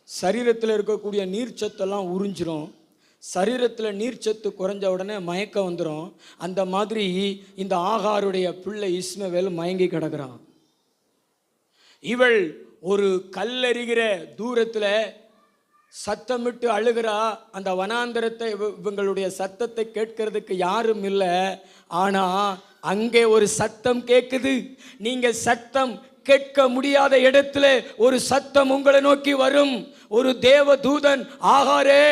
சரீரத்தில் இருக்கக்கூடிய நீர்ச்சத்தெல்லாம் உறிஞ்சிரும். சரீரத்தில் நீர்ச்சத்து குறைஞ்ச உடனே மயக்கம் வந்துடும். அந்த மாதிரி இந்த ஆகாருடைய பிள்ளை இஸ்மவேல் மயங்கி கிடக்கிறான். இவள் ஒரு கல்லறிகிற தூரத்தில் சத்தமிட்டு அழுகிறா. அந்த வனாந்தரத்தை இவங்களுடைய சத்தத்தை கேட்கறதுக்கு யாரும் இல்லை. ஆனால் அங்கே ஒரு சத்தம் கேட்குது. நீங்கள் சத்தம் கேட்க முடியாத இடத்துல ஒரு சத்தம் உங்களை நோக்கி வரும். ஒரு தேவ தூதன், ஆகாரே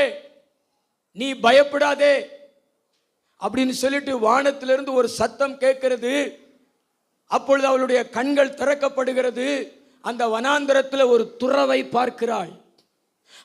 நீ பயப்படாதே அப்படின்னு சொல்லிட்டு வானத்திலிருந்து ஒரு சத்தம் கேட்கிறது. அப்பொழுது அவளுடைய கண்கள் திறக்கப்படுகிறது. அந்த வனாந்தரத்தில் ஒரு துறவை பார்க்கிறாள்.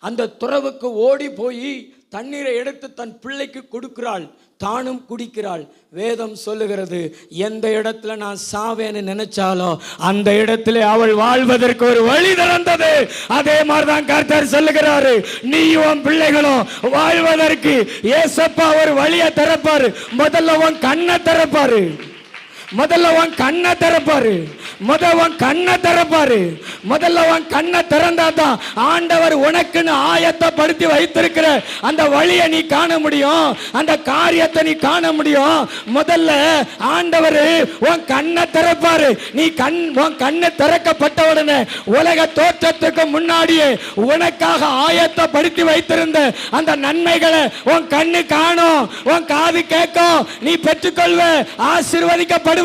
அந்த துறவுக்கு ஓடி போய் தண்ணீரை எடுத்து தன் பிள்ளைக்கு கொடுக்கிறாள். தானும் குடிக்கிறாள். வேதம் சொல்லுகிறது, எந்த இடத்துல நான் சாவேன்னு நினைச்சாலோ அந்த இடத்துல அவள் வாழ்வதற்கு ஒரு வழி திறந்தது. அதே மாதிரிதான் கர்த்தர் சொல்லுகிறாரு, நீயும் பிள்ளைகளும் வாழ்வதற்கு ஏசப்பா ஒரு வழியை திறப்பாரு. முதல்ல உன் கண்ணை திறப்பாரு. முதல்ல உன் கண்ணை திறந்தாதான் ஆண்டவர் உனக்குன்னு ஆயத்தப்படுத்தி வைத்திருக்கிற அந்த வழியை நீ காண முடியும். அந்த காரியத்தை நீ காண முடியும். முதல்ல ஆண்டவர் உன் கண்ணை திறப்பாரு. உன் கண்ணை திறக்கப்பட்ட உடனே உலக தோற்றத்துக்கு முன்னாடியே உனக்காக ஆயத்தப்படுத்தி வைத்திருந்த அந்த நன்மைகளை உன் கண்ணு காணும், உன் காது கேட்கும், நீ பெற்றுக்கொள்வ, ஆசீர்வதிக்கப்படும்.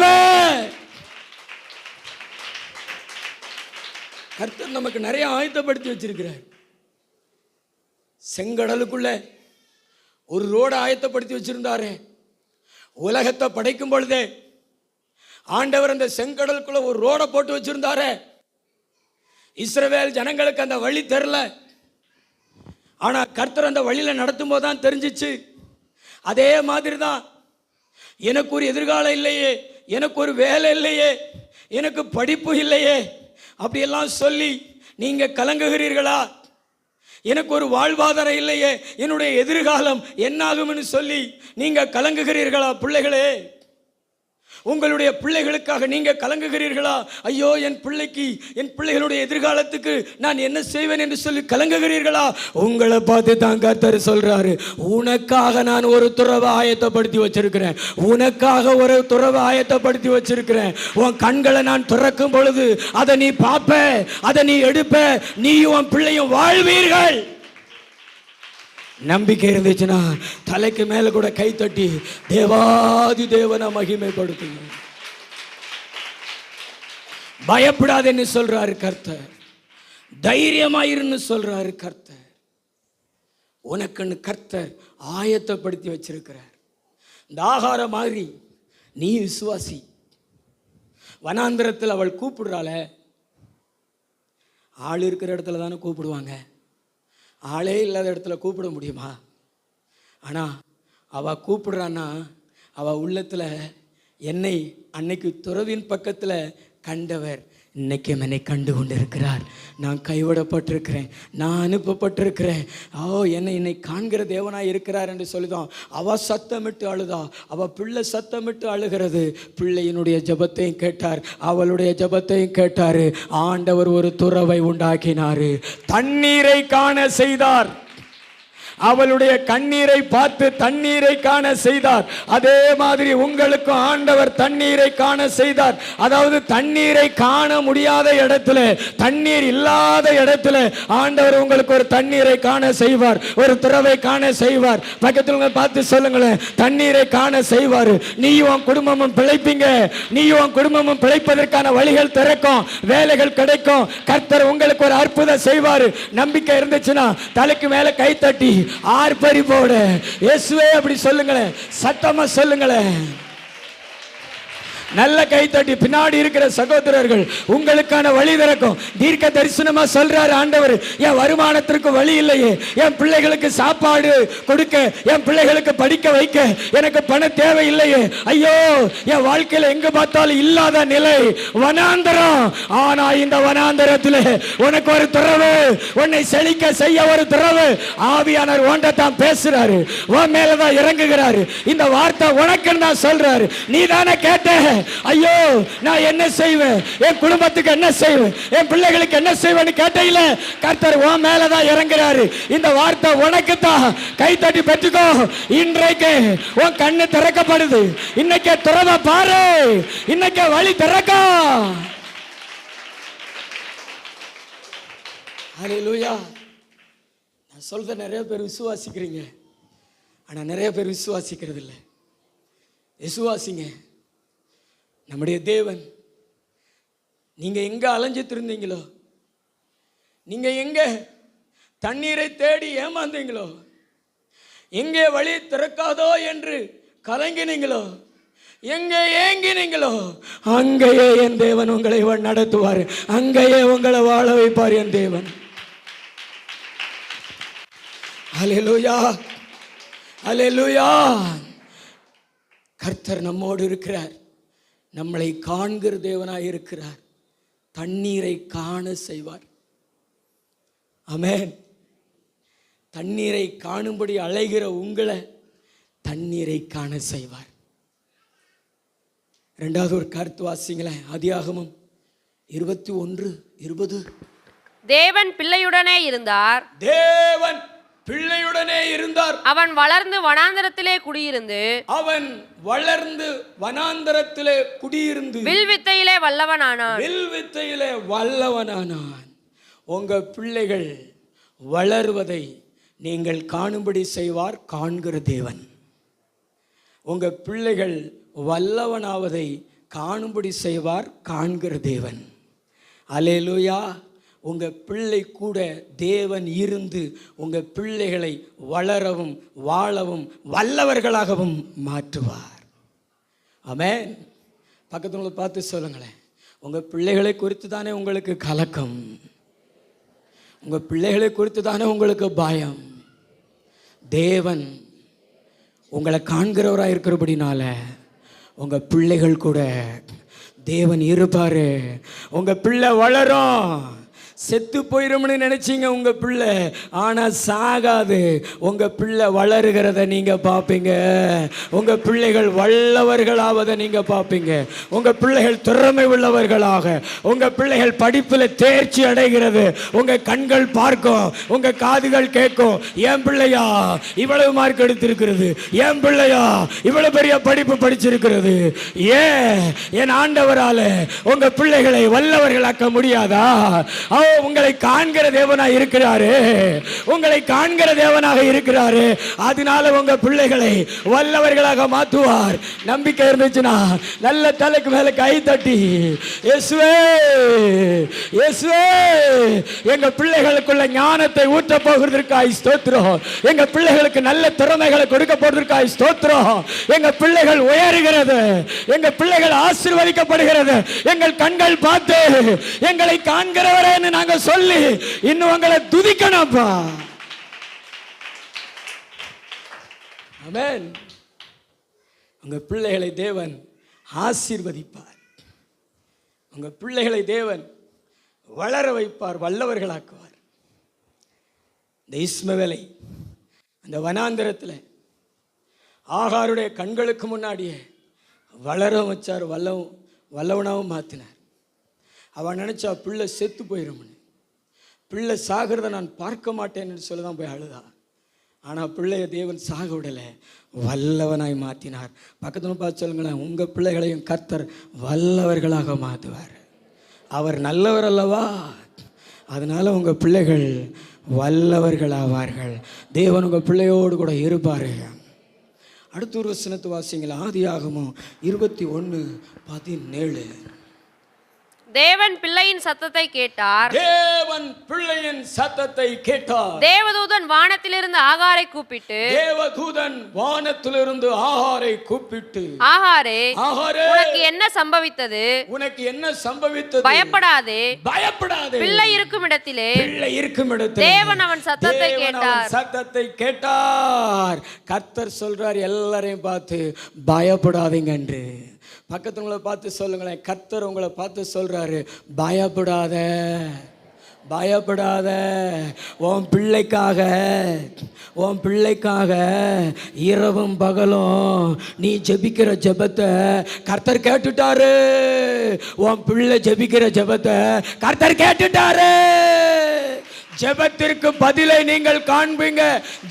கர்த்தர் நமக்கு நிறைய ஆயத்தப்படுத்தி வச்சிருக்கிறார். செங்கடலுக்குள்ள ஒரு ரோடு ஆயத்தப்படுத்தி வச்சிருந்தாரு. உலகத்தை படைக்கும் பொழுதே ஆண்டவர் அந்த செங்கடலுக்குள்ள ஒரு ரோடை போட்டு வச்சிருந்தாரு. இஸ்ரவேல் ஜனங்களுக்கு அந்த வழி தெரியல. ஆனா கர்த்தர் அந்த வழியில நடத்தும் போதுதான் தெரிஞ்சிச்சு. அதே மாதிரி தான் எனக்கு ஒரு எதிர்காலம் இல்லையே, எனக்கு ஒரு வேலை இல்லையே, எனக்கு படிப்பு இல்லையே, அப்படியெல்லாம் சொல்லி நீங்க கலங்குகிறீர்களா? எனக்கு ஒரு வாழ்வாதாரம் இல்லையே, என்னுடைய எதிர்காலம் என்னாகும்னு சொல்லி நீங்க கலங்குகிறீர்களா? பிள்ளைகளே, உங்களுடைய பிள்ளைகளுக்காக நீங்க கலங்குகிறீர்களா? ஐயோ, என் பிள்ளைக்கு, என் பிள்ளைகளுடைய எதிர்காலத்துக்கு நான் என்ன செய்வேன் என்று சொல்லி கலங்குகிறீர்களா? உங்களை பார்த்து தான் கர்த்தர் சொல்றாரு, உனக்காக நான் ஒரு துறவை ஆயத்தப்படுத்தி வச்சிருக்கிறேன், உனக்காக ஒரு துறவை ஆயத்தப்படுத்தி வச்சிருக்கிறேன். உன் கண்களை நான் திறக்கும் பொழுது அதை நீ பார்ப்ப, அதை நீ எடுப்ப, நீயும் உன் பிள்ளையும் வாழ்வீர்கள். நம்பிக்கை இருந்துச்சுன்னா தலைக்கு மேல கூட கை தட்டி தேவாதி தேவனை மகிமைப்படுத்துங்க. பயப்படாதேன்னு சொல்றாரு கர்த்தர், தைரியமாயிருன்னு சொல்றாரு கர்த்தர். உனக்குன்னு கர்த்தர் ஆயத்தப்படுத்தி வச்சிருக்கிறார். இந்த ஆகாரம் மாதிரி நீ விசுவாசி. வனாந்திரத்தில் அவள் கூப்பிடுறாள, ஆள் இருக்கிற இடத்துல தானே கூப்பிடுவாங்க, ஆளே இல்லாத இடத்துல கூப்பிட முடியுமா? ஆனால் அவள் கூப்பிடுறான்னா அவள் உள்ளத்தில் என்னை அன்னைக்கு துறவின் பக்கத்தில் கண்டவர் இன்னைக்கும் என்னை கண்டு கொண்டு இருக்கிறார். நான் கைவிடப்பட்டிருக்கிறேன், நான் அனுப்பப்பட்டிருக்கிறேன். என்னை காண்கிற தேவனாய் இருக்கிறார் என்று சொல்லிதான் அவள் சத்தமிட்டு அழுதா. அவள் பிள்ளை சத்தமிட்டு அழுகிறது. பிள்ளையினுடைய ஜெபத்தையும் கேட்டார், அவளுடைய ஜெபத்தையும் கேட்டார். ஆண்டவர் ஒரு துறவை உண்டாக்கினார், தண்ணீரை காண செய்தார். அவளுடைய கண்ணீரை பார்த்து தண்ணீரை காண செய்தார். அதே மாதிரி உங்களுக்கும் ஆண்டவர் தண்ணீரை காண செய்தார். அதாவது தண்ணீரை காண முடியாத இடத்துல, தண்ணீர் இல்லாத இடத்துல ஆண்டவர் உங்களுக்கு ஒரு தண்ணீரை காண செய்வார், ஒரு துறவை காண செய்வார். பக்கத்துல பார்த்து சொல்லுங்களேன், தண்ணீரை காண செய்வார். நீயும் உன் குடும்பமும் பிழைப்பீங்க, நீயும் உன் குடும்பமும் பிழைப்பதற்கான வழிகள் திறக்கும், வேலைகள் கிடைக்கும். கர்த்தர் உங்களுக்கு ஒரு அற்புதம் செய்வார். நம்பிக்கை இருந்துச்சுன்னா தலைக்கு மேல கை தட்டி ஆர்ப்பரி போட இயேசுவே அப்படி சொல்லுங்களேன், சத்தமா சொல்லுங்களேன். நல்ல கை தட்டி பின்னாடி இருக்கிற சகோதரர்கள் உங்களுக்கான வழி திறக்கும். தீர்க்க தரிசனமா சொல்றாரு ஆண்டவர், என் வருமானத்திற்கு வழி இல்லையே, என் பிள்ளைகளுக்கு சாப்பாடு கொடுக்க, என் பிள்ளைகளுக்கு படிக்க வைக்க எனக்கு பண தேவை இல்லையே, ஐயோ என் வாழ்க்கையில எங்க பார்த்தாலும் இல்லாத நிலை, வனாந்தரம். ஆனா இந்த வனாந்தரத்தில் உனக்கு ஒரு துறவு, உன்னை செழிக்க செய்ய ஒரு துறவு ஆவியானவர் ஒன்றத்தான் பேசுறாரு, உன் மேலதான் இறங்குகிறாரு. இந்த வார்த்தை உனக்குன்னு தான் சொல்றாரு. நீ தானே கேட்ட, ஐயோ நான் என்ன செய்வேன், என் குடும்பத்துக்கு என்ன செய்வேன், என் பிள்ளைகளுக்கு என்ன செய்வேன்னு கேட்டையில கர்த்தர் உன் மேலதான் இறங்குறாரு. இந்த வார்த்தை உனக்கு தான். கை தட்டி பெற்றுக்கோ. இன்றைக்கு உன் கண்ணு திறக்கப்படுது. இன்னைக்கு துறவை பாரு, இன்னைக்கு வழி திறக்கா. ஹல்லேலூயா. நான் சொல்றத நிறைய பேர் விசுவாசிக்கிறீங்க, ஆனா நிறைய பேர் விசுவாசிக்கிறது இல்லை. விசுவாசிங்க. நம்முடைய தேவன், நீங்க எங்க அலைஞ்சிட்டு இருந்தீங்களோ, நீங்க எங்க தண்ணீரை தேடி ஏமாந்தீங்களோ, எங்கே வழி திறக்காதோ என்று கலங்கினீங்களோ, எங்கே ஏங்கினீங்களோ, அங்கேயே என் தேவன் உங்களை நடத்துவார், அங்கேயே உங்களை வாழ வைப்பார் என் தேவன். ஹல்லேலூயா, ஹல்லேலூயா. கர்த்தர் நம்மோடு இருக்கிறார், நம்மளை காண்கிற தேவனாய் இருக்கிறார், தண்ணீரை காண செய்வார். ஆமென். தண்ணீரை காணும்படி அழைகிற உங்களை தண்ணீரை காண செய்வார். இரண்டாவது ஒரு கருத்து வாசிங்களேன், ஆதியாகமம் 21:20. தேவன் பிள்ளையுடனே இருந்தார், தேவன் பிள்ளையுடனே இருந்தார். அவன் வளர்ந்து வனாந்தரத்திலே குடியிருந்து, அவன் வளர்ந்து வனாந்தரத்திலே குடியிருந்து வில்வித்தையிலே வல்லவனானான், வில்வித்தையிலே வல்லவனானான். உங்க பிள்ளைகள் வளருவதை நீங்கள் காணும்படி செய்வார் காண்கிற தேவன். உங்க பிள்ளைகள் வல்லவனாவதை காணும்படி செய்வார் காண்கிற தேவன். அல்லேலூயா. உங்க பிள்ளை கூட தேவன் இருந்து உங்க பிள்ளைகளை வளரவும் வாழவும் வல்லவர்களாகவும் மாற்றுவார். ஆமென். பக்கத்துல பார்த்து சொல்லுங்களேன், உங்க பிள்ளைகளை குறித்து தானே உங்களுக்கு கலக்கம், உங்க பிள்ளைகளை குறித்து தானே உங்களுக்கு பயம். தேவன் உங்களை காண்கிறவராக இருக்கிறபடினால உங்க பிள்ளைகள் கூட தேவன் இருப்பாரு. உங்க பிள்ளை வளரும். செத்து போயிடும்னு நினைச்சீங்க உங்க பிள்ளை, ஆனா சாகாது. உங்க பிள்ளை வளருகிறத நீங்க பார்ப்பீங்க. உங்க பிள்ளைகள் வல்லவர்களாவதை நீங்க பார்ப்பீங்க. உங்க பிள்ளைகள் திறமை உள்ளவர்களாக, உங்க பிள்ளைகள் படிப்பில் தேர்ச்சி அடைகிறது உங்க கண்கள் பார்க்கும், உங்க காதுகள் கேட்கும். என் பிள்ளையா இவ்வளவு மார்க் எடுத்திருக்கிறது, என் பிள்ளையா இவ்வளவு பெரிய படிப்பு படிச்சிருக்கிறது. ஏன் என் ஆண்டவரால உங்க பிள்ளைகளை வல்லவர்களாக்க முடியாதா? உங்களை காண்கிற தேவனாக இருக்கிறாரு, உங்களை காண்கிற தேவனாக இருக்கிறாரு. அதனால உங்க பிள்ளைகளை வல்லவர்களாக மாற்றுவார். நம்பிக்கை இருந்துச்சுன்னா நல்ல தலைக்கு மேல கை தட்டி இயேசுவே இயேசுவே எங்க பிள்ளைகளுக்குள்ள ஞானத்தை ஊற்ற போகிறதற்காய் ஸ்தோத்திரம். எங்க பிள்ளைகளுக்கு நல்ல திறமைகளை கொடுக்க போவதற்காய் ஸ்தோத்திரம். எங்க பிள்ளைகள் உயருகிறது, எங்க பிள்ளைகள் ஆசீர்வதிக்கப்படுகிறது. எங்கள் கண்கள் பார்த்து எங்களை காண்கிறவரே நாங்க சொல்லி இன்னும் உங்களை துதிக்கணும்ப்பா. ஆமென். உங்க பிள்ளைகளை தேவன் ஆசீர்வதிப்பார். உங்க பிள்ளைகளை தேவன் வளர வைப்பார், வல்லவர்களாக்குவார். இந்த இஸ்மவேலை அந்த வனாந்தரத்தில் ஆகாருடைய கண்களுக்கு முன்னாடியே வளர வச்சார், வல்லவனாகவும் மாற்றினார். அவன் நினைச்சா பிள்ளை செத்து போயிடும்னு, பிள்ளை சாகிறத நான் பார்க்க மாட்டேன்னு சொல்லி தான் போய் அழுதா. ஆனால் பிள்ளைய தேவன் சாக விடலை, வல்லவனாய் மாற்றினார். பக்கத்தில் பார்த்து சொல்லுங்களேன், உங்கள் பிள்ளைகளையும் கர்த்தர் வல்லவர்களாக மாற்றுவார். அவர் நல்லவர் அல்லவா? அதனால் உங்கள் பிள்ளைகள் வல்லவர்கள் ஆவார்கள். தேவன் உங்கள் பிள்ளையோடு கூட இருப்பார். அடுத்த ஒரு வசனத்தை வாசிங்களா, ஆதியாகமம் 21:17. தேவன் பிள்ளையின் சத்தத்தை கேட்டார். தேவன் பிள்ளையின் சத்தத்தை கேட்டார். தேவதூதன் வானத்திலிருந்து ஆகாரை கூப்பிட்டு, தேவதூதன் வானத்திலிருந்து ஆகாரை கூப்பிட்டு, ஆகாரே ஆகாரே உனக்கு என்ன சம்பவித்தது? உனக்கு என்ன சம்பவித்தது? பயப்படாதே, பயப்படாதே. பிள்ளை இருக்கும் இடத்திலே, பிள்ளை இருக்கும் இடத்திலே தேவன் அவன் சத்தத்தை கேட்டார். சத்தத்தை கேட்டார். கர்த்தர் சொல்றார் எல்லாரையும் பார்த்து, பயப்படாதீங்க என்று. பக்கத்து உங்களை பார்த்து சொல்லுங்களேன், கர்த்தர் உங்களை பார்த்து சொல்றாரு, பயப்படாத, பயப்படாத. உன் பிள்ளைக்காக, உன் பிள்ளைக்காக இரவும் பகலும் நீ ஜெபிக்கிற ஜெபத்தை கர்த்தர் கேட்டுட்டாரு. உன் பிள்ளை ஜெபிக்கிற ஜெபத்தை கர்த்தர் கேட்டுட்டாரு. ஜெபத்திற்கு பதிலை நீங்கள் காண்பீங்க.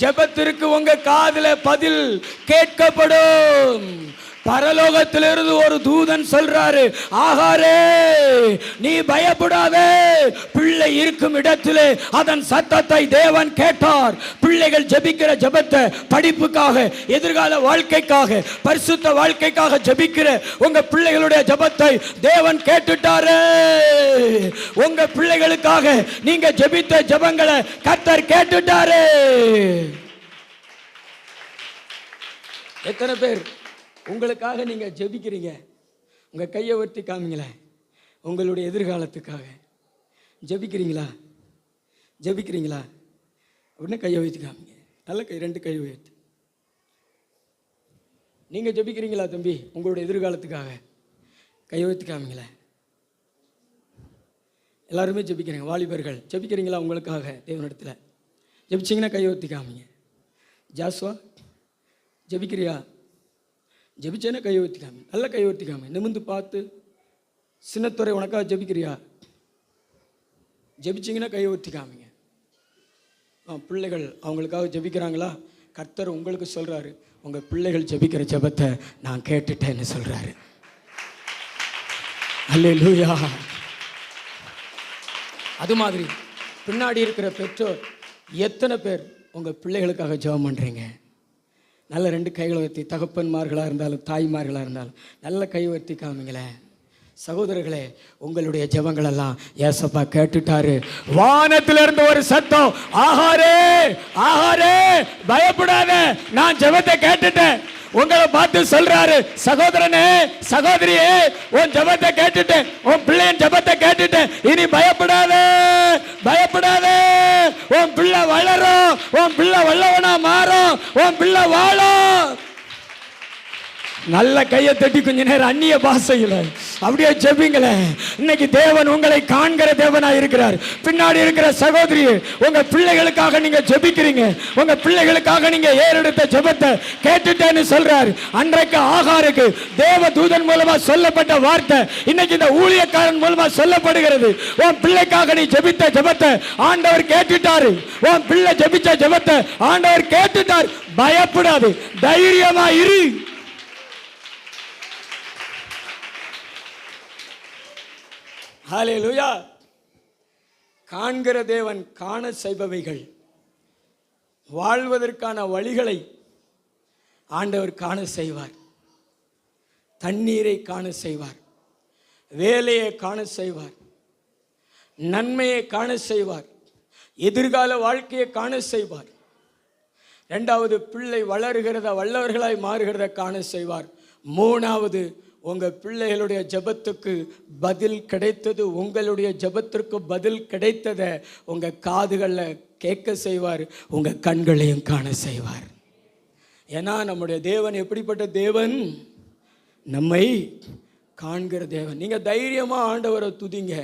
ஜெபத்திற்கு உங்க காதுல பதில் கேட்கப்படும். பரலோகத்திலிருந்து ஒரு தூதன் சொல்றாரு, ஆகாரே நீ பயப்படாதே, பிள்ளை இருக்கும் இடத்திலே அதன் சத்தத்தை தேவன் கேட்டார். பிள்ளைகள் ஜெபிக்கிற ஜெபத்தை, படிப்புக்காக, எதிர்கால வாழ்க்கைக்காக, பரிசுத்த வாழ்க்கைக்காக ஜெபிக்கிற உங்க பிள்ளைகளுடைய ஜெபத்தை தேவன் கேட்டுட்டாரு. உங்க பிள்ளைகளுக்காக நீங்க ஜெபித்த ஜெபங்களை கர்த்தர் கேட்டுட்டாரு. எத்தனை பேர் உங்களுக்காக நீங்கள் ஜெபிக்கிறீங்க? உங்கள் கையை உயர்த்தி காமிங்களேன். உங்களுடைய எதிர்காலத்துக்காக ஜெபிக்கிறீங்களா? ஜெபிக்கிறீங்களா? அப்படின்னு கையை உயர்த்தி காமிங்க. நல்ல கை, 2 கை உயர்த்தி. நீங்கள் ஜெபிக்கிறீங்களா தம்பி? உங்களுடைய எதிர்காலத்துக்காக கையை உயர்த்தி காமிங்களேன். எல்லாருமே ஜெபிக்கிறீங்க. வாலிபர்கள் ஜெபிக்கிறீங்களா? உங்களுக்காக தேவனிடத்தில் ஜெபிச்சிங்கன்னா கையை உயர்த்தி காமிங்க. ஜாஸ்வா ஜெபிக்கிறியா? ஜெபிச்சேன்னா கை ஊற்றிக்காம, நல்ல கை ஊற்றிக்காம, நிமிந்து பார்த்து. சின்னத்துறை உனக்காக ஜெபிக்கிறியா? ஜெபிச்சிங்கன்னா கை ஊற்றிக்காமீங்க. பிள்ளைகள் அவங்களுக்காக ஜெபிக்கிறாங்களா? கர்த்தர் உங்களுக்கு சொல்கிறாரு, உங்கள் பிள்ளைகள் ஜெபிக்கிற ஜெபத்தை நான் கேட்டுட்டேன்னு சொல்கிறாரு. அல்லேலூயா. அது மாதிரி பின்னாடி இருக்கிற பெற்றோர் எத்தனை பேர் உங்கள் பிள்ளைகளுக்காக ஜெபம் பண்ணுறீங்க? நல்ல 2 கைகளை உயர்த்தி, தகப்பன்மார்களாக இருந்தாலும் தாய்மார்களாக இருந்தாலும் நல்ல கை உயர்த்தி காமிங்களேன். சகோதரர்களே, உங்களுடைய ஜெபங்களெல்லாம் ஏசப்பா கேட்டுட்டாரு. வானத்திலிருந்து ஒரு சத்தம், ஆகாரே ஆகாரே பயப்படாத, நான் ஜெபத்தை கேட்டுட்டேன். உங்களை பார்த்து சொல்றாரு, சகோதரனே சகோதரியே, உன் ஜெபத்தை கேட்டுட்டேன், உன் பிள்ளையின் ஜெபத்தை கேட்டுட்டேன். இனி பயப்படாத, பயப்படாத. உன் பிள்ளை வளரும், உன் பிள்ளை வல்லவனா மாறும், உன் பிள்ளை வாழும். நல்ல கையை தட்டி கொஞ்ச நேரம் அந்நிய பாஷையில் அப்படியே ஜெபிங்களேன். இன்னைக்கு தேவன் உங்களை காண்கிற தேவனா இருக்கிறார். பின்னாடி இருக்கிற சகோதரி, உங்க பிள்ளைகளுக்காக நீங்க ஜெபிக்கிறீங்க, உங்க பிள்ளைகளுக்காக நீங்க ஏறெடுத்த ஜெபத்தை கேட்டுட்டேன்னு சொல்றார். அன்றைக்கு ஆகாருக்கு தேவ தூதன் மூலமா சொல்லப்பட்ட வார்த்தை இன்னைக்கு இந்த ஊழியக்காரன் மூலமா சொல்லப்படுகிறது. உன் பிள்ளைக்காக நீ ஜெபித்த ஜெபத்தை ஆண்டவர் கேட்டுட்டாரு. உன் பிள்ளை ஜெபிச்ச ஜெபத்தை ஆண்டவர் கேட்டுட்டார். பயப்படாது, தைரியமா இரு. ஹல்லேலூயா. காண்கிற தேவன் காண செய்பவைகள், வாழ்வதற்கான வழிகளை ஆண்டவர் காண செய்வார். தண்ணீரை காண செய்வார், வேலையை காண செய்வார், நன்மையை காண செய்வார், எதிர்கால வாழ்க்கையை காண செய்வார். இரண்டாவது, பிள்ளை வளர்கிறத வல்லவர்களாய் மாறுகிறத காண செய்வார். மூணாவது, உங்கள் பிள்ளைகளுடைய ஜெபத்துக்கு பதில் கிடைத்தது, உங்களுடைய ஜெபத்திற்கு பதில் கிடைத்ததை உங்கள் காதுகளில் கேட்க செய்வார், உங்கள் கண்களையும் காண செய்வார். ஏன்னா நம்முடைய தேவன் எப்படிப்பட்ட தேவன்? நம்மை காண்கிற தேவன். நீங்கள் தைரியமாக ஆண்டவரை துதிங்க.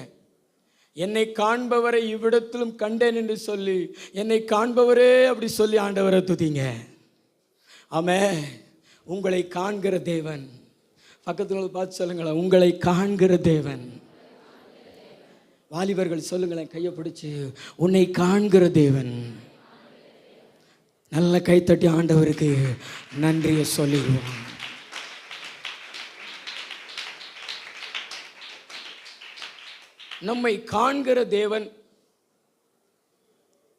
என்னை காண்பவரை இவ்விடத்திலும் கண்டேன் என்று சொல்லி, என்னை காண்பவரே அப்படி சொல்லி ஆண்டவரை துதிங்க. ஆமென். உங்களை காண்கிற தேவன். பக்கத்தில் பார்த்து சொல்லுங்களேன், உங்களை காண்கிற தேவன். வாலிபர்கள் சொல்லுங்களேன், கையை பிடிச்சு, உன்னை காண்கிற தேவன். நல்ல கைத்தட்டி ஆண்டவருக்கு நன்றியை சொல்லிடுவோம். நம்மை காண்கிற தேவன்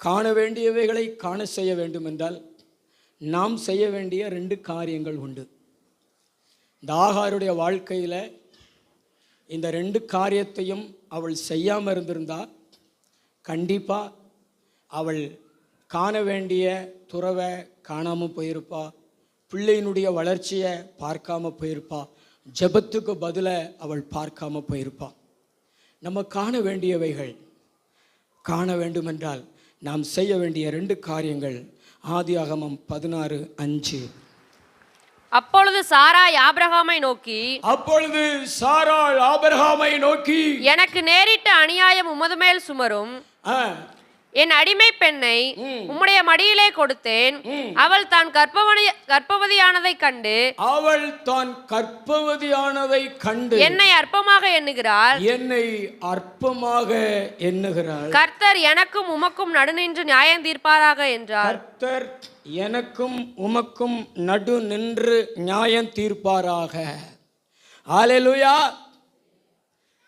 காண வேண்டியவைகளை காண செய்ய வேண்டும் என்றால் நாம் செய்ய வேண்டிய 2 காரியங்கள் உண்டு. இந்த ஆகாருடைய வாழ்க்கையில் இந்த 2 காரியத்தையும் அவள் செய்யாமல் இருந்திருந்தா கண்டிப்பாக அவள் காண வேண்டிய துறவை காணாமல் போயிருப்பா, பிள்ளையினுடைய வளர்ச்சியை பார்க்காம போயிருப்பா, ஜெபத்துக்கு பதிலை அவள் பார்க்காம போயிருப்பா. நம்ம காண வேண்டியவைகள் காண வேண்டுமென்றால் நாம் செய்ய வேண்டிய 2 காரியங்கள். ஆதியாகமம் 16:5. அப்பொழுது சாராய் ஆபிரகாமை நோக்கி, எனக்கு நேரிட்ட அநியாயம் உமது மேல் சுமரும். என் அடிமை பெண்ணை உம்முடைய மடியிலே கொடுத்தேன். அவள் தான் கர்ப்பவதியானதை கண்டு என்னை அற்பமாக எண்ணுகிறாள். கர்த்தர் எனக்கும் உமக்கும் நடுநின்று நியாயம் தீர்ப்பாராக என்றார். கர்த்தர் எனக்கும் உமக்கும் நடு நின்று நியாயம் தீர்ப்பாராக. ஹல்லேலூயா.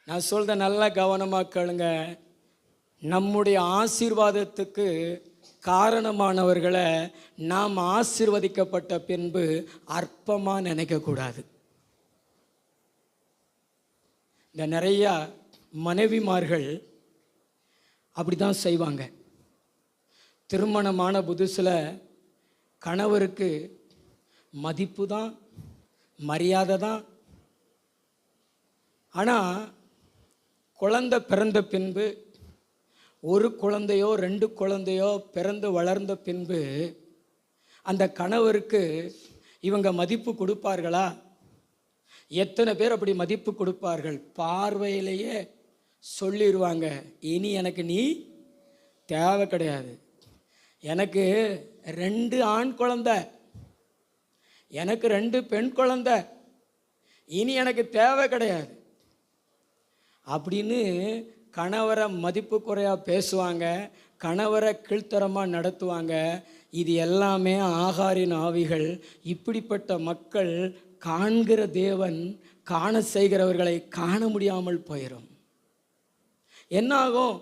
நான் சொல்றத நல்லா கவனமா கேளுங்க. நம்முடைய ஆசீர்வாதத்துக்கு காரணமானவர்களை நாம் ஆசீர்வதிக்கப்பட்ட பின்பு அற்பமாக நினைக்கக்கூடாது. இந்த நிறையா மனைவிமார்கள் அப்படி தான் செய்வாங்க. திருமணமான புதுசில் கணவருக்கு மதிப்பு தான், மரியாதை தான். ஆனால் குழந்தை பிறந்த பின்பு, ஒரு குழந்தையோ 2 குழந்தையோ பிறந்து வளர்ந்த பின்பு அந்த கணவருக்கு இவங்க மதிப்பு கொடுப்பார்களா? எத்தனை பேர் அப்படி மதிப்பு கொடுப்பார்கள்? பார்வையிலேயே சொல்லிடுவாங்க, இனி எனக்கு நீ தேவை கிடையாது, எனக்கு 2 ஆண் குழந்தை, எனக்கு 2 பெண் குழந்தை, இனி எனக்கு தேவை கிடையாது அப்படின்னு கணவரை மதிப்பு குறையாக பேசுவாங்க, கணவரை கீழ்த்தரமாக நடத்துவாங்க. இது எல்லாமே ஆகாரின் ஆவிகள். இப்படிப்பட்ட மக்கள் காண்கிற தேவன் காண செய்கிறவர்களை காண முடியாமல் போயிடும். என்ன ஆகும்?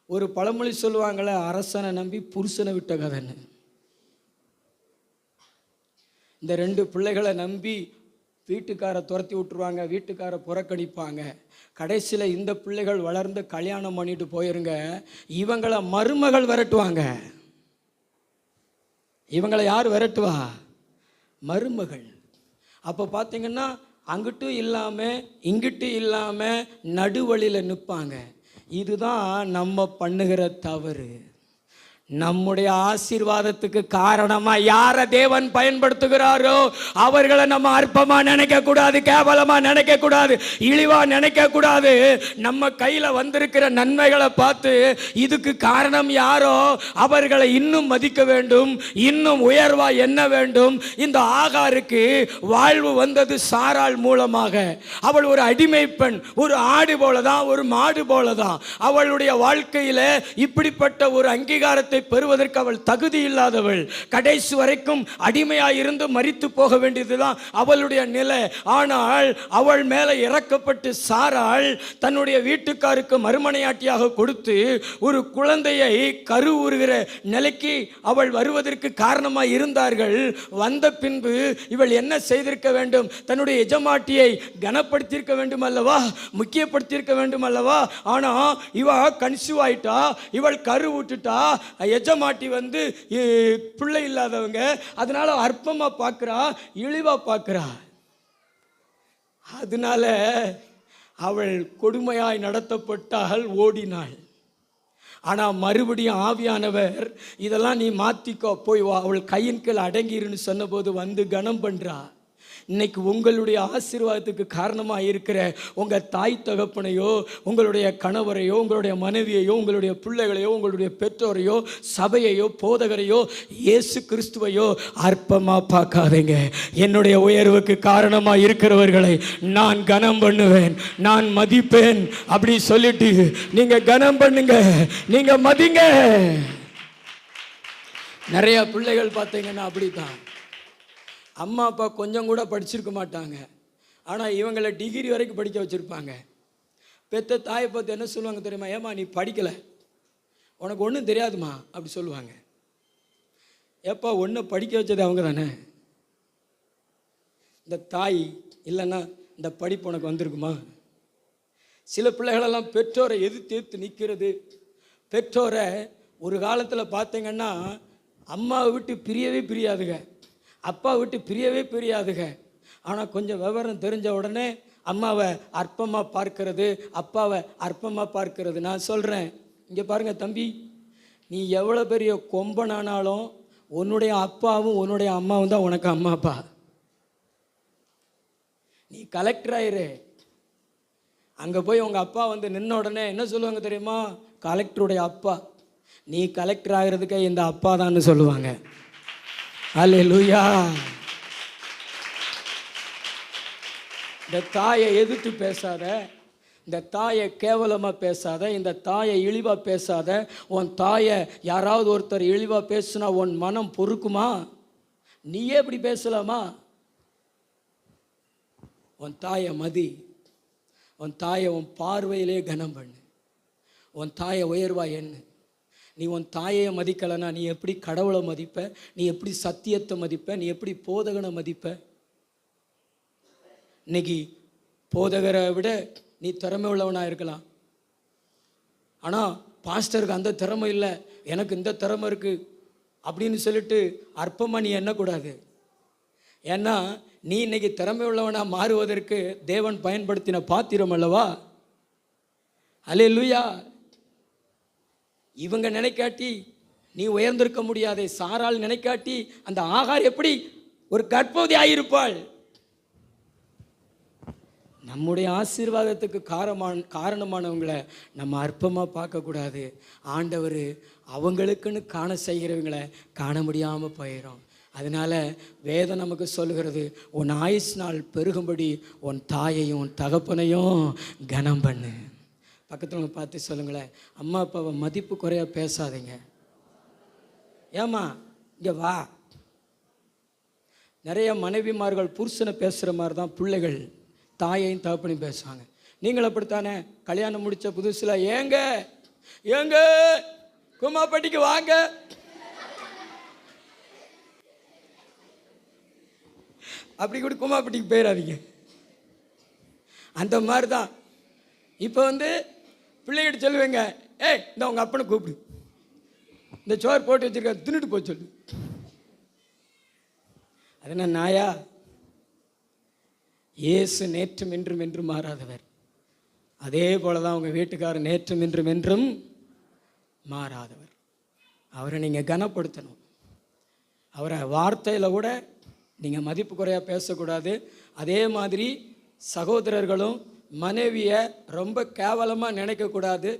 ஒரு பழமொழி சொல்லுவாங்களே, அரசனை நம்பி புருஷனை விட்ட கதைன்னு. இந்த 2 பிள்ளைகளை நம்பி வீட்டுக்காரை துரத்தி விட்டுருவாங்க, வீட்டுக்காரை புறக்கணிப்பாங்க. கடைசியில் இந்த பிள்ளைகள் வளர்ந்து கல்யாணம் பண்ணிட்டு போயிருங்க, இவங்களை மருமகள் விரட்டுவாங்க. இவங்களை யார் விரட்டுவா? மருமகள். அப்போ பார்த்தீங்கன்னா அங்கிட்டும் இல்லாமல் இங்கிட்டும் இல்லாமல் நடுவழியில் நிற்பாங்க. இதுதான் நம்ம பண்ணுகிற தவறு. நம்முடைய ஆசீர்வாதத்துக்கு காரணமா யார தேவன் பயன்படுத்துகிறாரோ அவர்களை நம்ம அற்பமா நினைக்க கூடாது, கேவலமா நினைக்க கூடாது, இழிவா நினைக்க கூடாது. நம்ம கையில வந்திருக்கிற நன்மைகளை பார்த்து இதுக்கு காரணம் யாரோ அவர்களை இன்னும் மதிக்க வேண்டும், இன்னும் உயர்வா எண்ண வேண்டும். இந்த ஆகாருக்கு வாழ்வு வந்தது சாராள் மூலமாக. அவள் ஒரு அடிமை பெண், ஒரு ஆடு போலதான், ஒரு மாடு போலதான். அவளுடைய வாழ்க்கையில இப்படிப்பட்ட ஒரு அங்கீகாரத்தை பெறுவதற்கு அவள் தகுதி இல்லாதவள். கடைசி வரைக்கும் அடிமையாய் இருந்து மரித்து போக வேண்டியதுதான் அவளுடைய நிலை. ஆனால் அவள் மேலே இறக்கப்பட்டு சாராள் தன்னுடைய வீட்டுக்காருக்கு மறுமனையாட்டியாக கொடுத்து ஒரு குழந்தையை கருவுறுகிற நிலைக்கு அவள் வருவதற்கு காரணமாய் இருந்தார்கள். வந்த பின்பு இவள் என்ன செய்திருக்க வேண்டும்? தன்னுடைய எஜமாட்டியை கனப்படுத்தியிருக்க வேண்டும் அல்லவா, முக்கியப்படுத்தியிருக்க வேண்டும் அல்லவா. ஆனா இவ கன்சீவ் ஆயிட்டா, இவள் கரு விட்டுட்டா. எஜமாட்டி வந்து பிள்ளை இல்லாதவங்க, அதனால அற்பமா பார்க்கிறா, இழிவா பார்க்கிறா. அதனால அவள் கொடுமையாய் நடத்தப்பட்டால் ஓடினாள். ஆனா மறுபடியும் ஆவியானவர் இதெல்லாம் நீ மாத்திக்கோ, போய் வா, அவள் கையின் கீழ் அடங்கிருன்னு சொன்னபோது வந்து கனம் பண்றா. இன்னைக்கு உங்களுடைய ஆசீர்வாதத்துக்கு காரணமாக இருக்கிற உங்கள் தாய் தகப்பனையோ, உங்களுடைய கணவரையோ, உங்களுடைய மனைவியையோ, உங்களுடைய பிள்ளைகளையோ, உங்களுடைய பெற்றோரையோ, சபையையோ, போதகரையோ, இயேசு கிறிஸ்துவையோ அற்பமாக பார்க்காதீங்க. என்னுடைய உயர்வுக்கு காரணமாக இருக்கிறவர்களை நான் கனம் பண்ணுவேன், நான் மதிப்பேன் அப்படி சொல்லிட்டு நீங்கள் கனம் பண்ணுங்க, நீங்கள் மதிங்க. நிறைய பிள்ளைகள் பார்த்தீங்கன்னா அப்படித்தான். அம்மா அப்பா கொஞ்சம் கூட படிச்சிருக்க மாட்டாங்க, ஆனால் இவங்களை டிகிரி வரைக்கும் படிக்க வச்சுருப்பாங்க. பெத்த தாயை பார்த்து என்ன சொல்லுவாங்க தெரியுமா? ஏம்மா நீ படிக்கலை, உனக்கு ஒன்றும் தெரியாதுமா அப்படி சொல்லுவாங்க. ஏப்பா ஒன்றை படிக்க வச்சது அவங்க தானே. இந்த தாய் இல்லைன்னா இந்த படிப்பு உனக்கு வந்திருக்குமா? சில பிள்ளைகளெல்லாம் பெற்றோரை எதிர்த்து நிற்கிறது. பெற்றோரை ஒரு காலத்தில் பார்த்தீங்கன்னா அம்மாவை விட்டு பிரியவே பிரியாதுங்க, அப்பா விட்டு பிரியவே பிரியாதுங்க. ஆனால் கொஞ்சம் விவரம் தெரிஞ்ச உடனே அம்மாவை அற்பமாக பார்க்கறது, அப்பாவை அற்பமாக பார்க்கறது. நான் சொல்கிறேன், இங்கே பாருங்கள் தம்பி, நீ எவ்வளோ பெரிய கொம்பனானாலும் உன்னுடைய அப்பாவும் உன்னுடைய அம்மாவும் தான் உனக்கு அம்மா அப்பா. நீ கலெக்டர் ஆயிரு, அங்கே போய் உங்கள் அப்பா வந்து நின்ன உடனே என்ன சொல்லுவாங்க தெரியுமா? கலெக்டருடைய அப்பா. நீ கலெக்டர் ஆகிறதுக்கே இந்த அப்பா தான்னு சொல்லுவாங்க. அல்லேலூயா. இந்த தாயை எதிர்த்து பேசாத, இந்த தாயை கேவலமாக பேசாத, இந்த தாயை இழிவாக பேசாத. உன் தாயை யாராவது ஒருத்தர் இழிவாக பேசுனா உன் மனம் பொறுக்குமா? நீயே இப்படி பேசலாமா? உன் தாயை மதி, உன் தாயை உன் பார்வையிலே கனம் பண்ணு, உன் தாயை உயர்வா எண்ணு. நீ உன் தாயை மதிக்கலைன்னா நீ எப்படி கடவுளை மதிப்ப? நீ எப்படி சத்தியத்தை மதிப்ப? நீ எப்படி போதகனை மதிப்ப? இன்னைக்கு போதகரை விட நீ திறமை உள்ளவனாக இருக்கலாம், ஆனால் பாஸ்டருக்கு அந்த திறமை இல்லை, எனக்கு இந்த திறமை இருக்குது அப்படின்னு சொல்லிட்டு அற்பமாக நீ எண்ணக்கூடாது. ஏன்னா நீ இன்னைக்கு திறமை உள்ளவனாக மாறுவதற்கு தேவன் பயன்படுத்தின பாத்திரம் அல்லவா. அல்லேலூயா. இவங்க நினைக்காட்டி நீ உயர்ந்திருக்க முடியாதே. சாராள் நினைக்காட்டி அந்த ஆகார் எப்படி ஒரு கர்ப்பவதி ஆகியிருப்பாள்? நம்முடைய ஆசீர்வாதத்துக்கு காரணமானவங்களை நம்ம அற்பமாக பார்க்கக்கூடாது. ஆண்டவர் அவங்களுக்குன்னு காண செய்கிறவங்களை காண முடியாமல் போயிடும். அதனால் வேதம் நமக்கு சொல்லுகிறது, உன் ஆயுஸ் நாள் பெருகும்படி உன் தாயையும் உன் தகப்பனையும் கனம் பண்ணு. பக்கத்தில் பார்த்து சொல்லுங்களேன், அம்மா அப்பாவை மதிப்பு குறையா பேசாதீங்க. ஏம்மா இங்கே வா. நிறைய மனைவிமார்கள் புருஷனை பேசுகிற மாதிரி தான் பிள்ளைகள் தாயையும் தகப்பனையும் பேசுவாங்க. நீங்கள் அப்படித்தானே? கல்யாணம் முடித்த புதுசில் ஏங்க ஏங்க குமாப்பட்டிக்கு வாங்க, அப்படி கூட குமாப்பட்டிக்கு போயிடாதீங்க. அந்த மாதிரி தான் இப்போ வந்து பிள்ளைகிட்ட சொல்லுவேங்க, ஏய் இந்த உங்கள் அப்பனை கூப்பிடு, இந்த சோறு போட்டு வச்சுருக்க தின்னுட்டு போய் சொல்லு. அது என்ன நாயா? இயேசு நேற்றும் இன்றும் என்றும் மாறாதவர். அதே போல தான் உங்கள் வீட்டுக்காரர் நேற்றும் இன்றும் என்றும் மாறாதவர். அவரை நீங்கள் கனப்படுத்தணும். அவரை வார்த்தையில் கூட நீங்கள் மதிப்பு குறையாக பேசக்கூடாது. அதே மாதிரி சகோதரர்களும் மனைவியை ரொம்ப கேவலமாக நினைக்கக்கூடாது.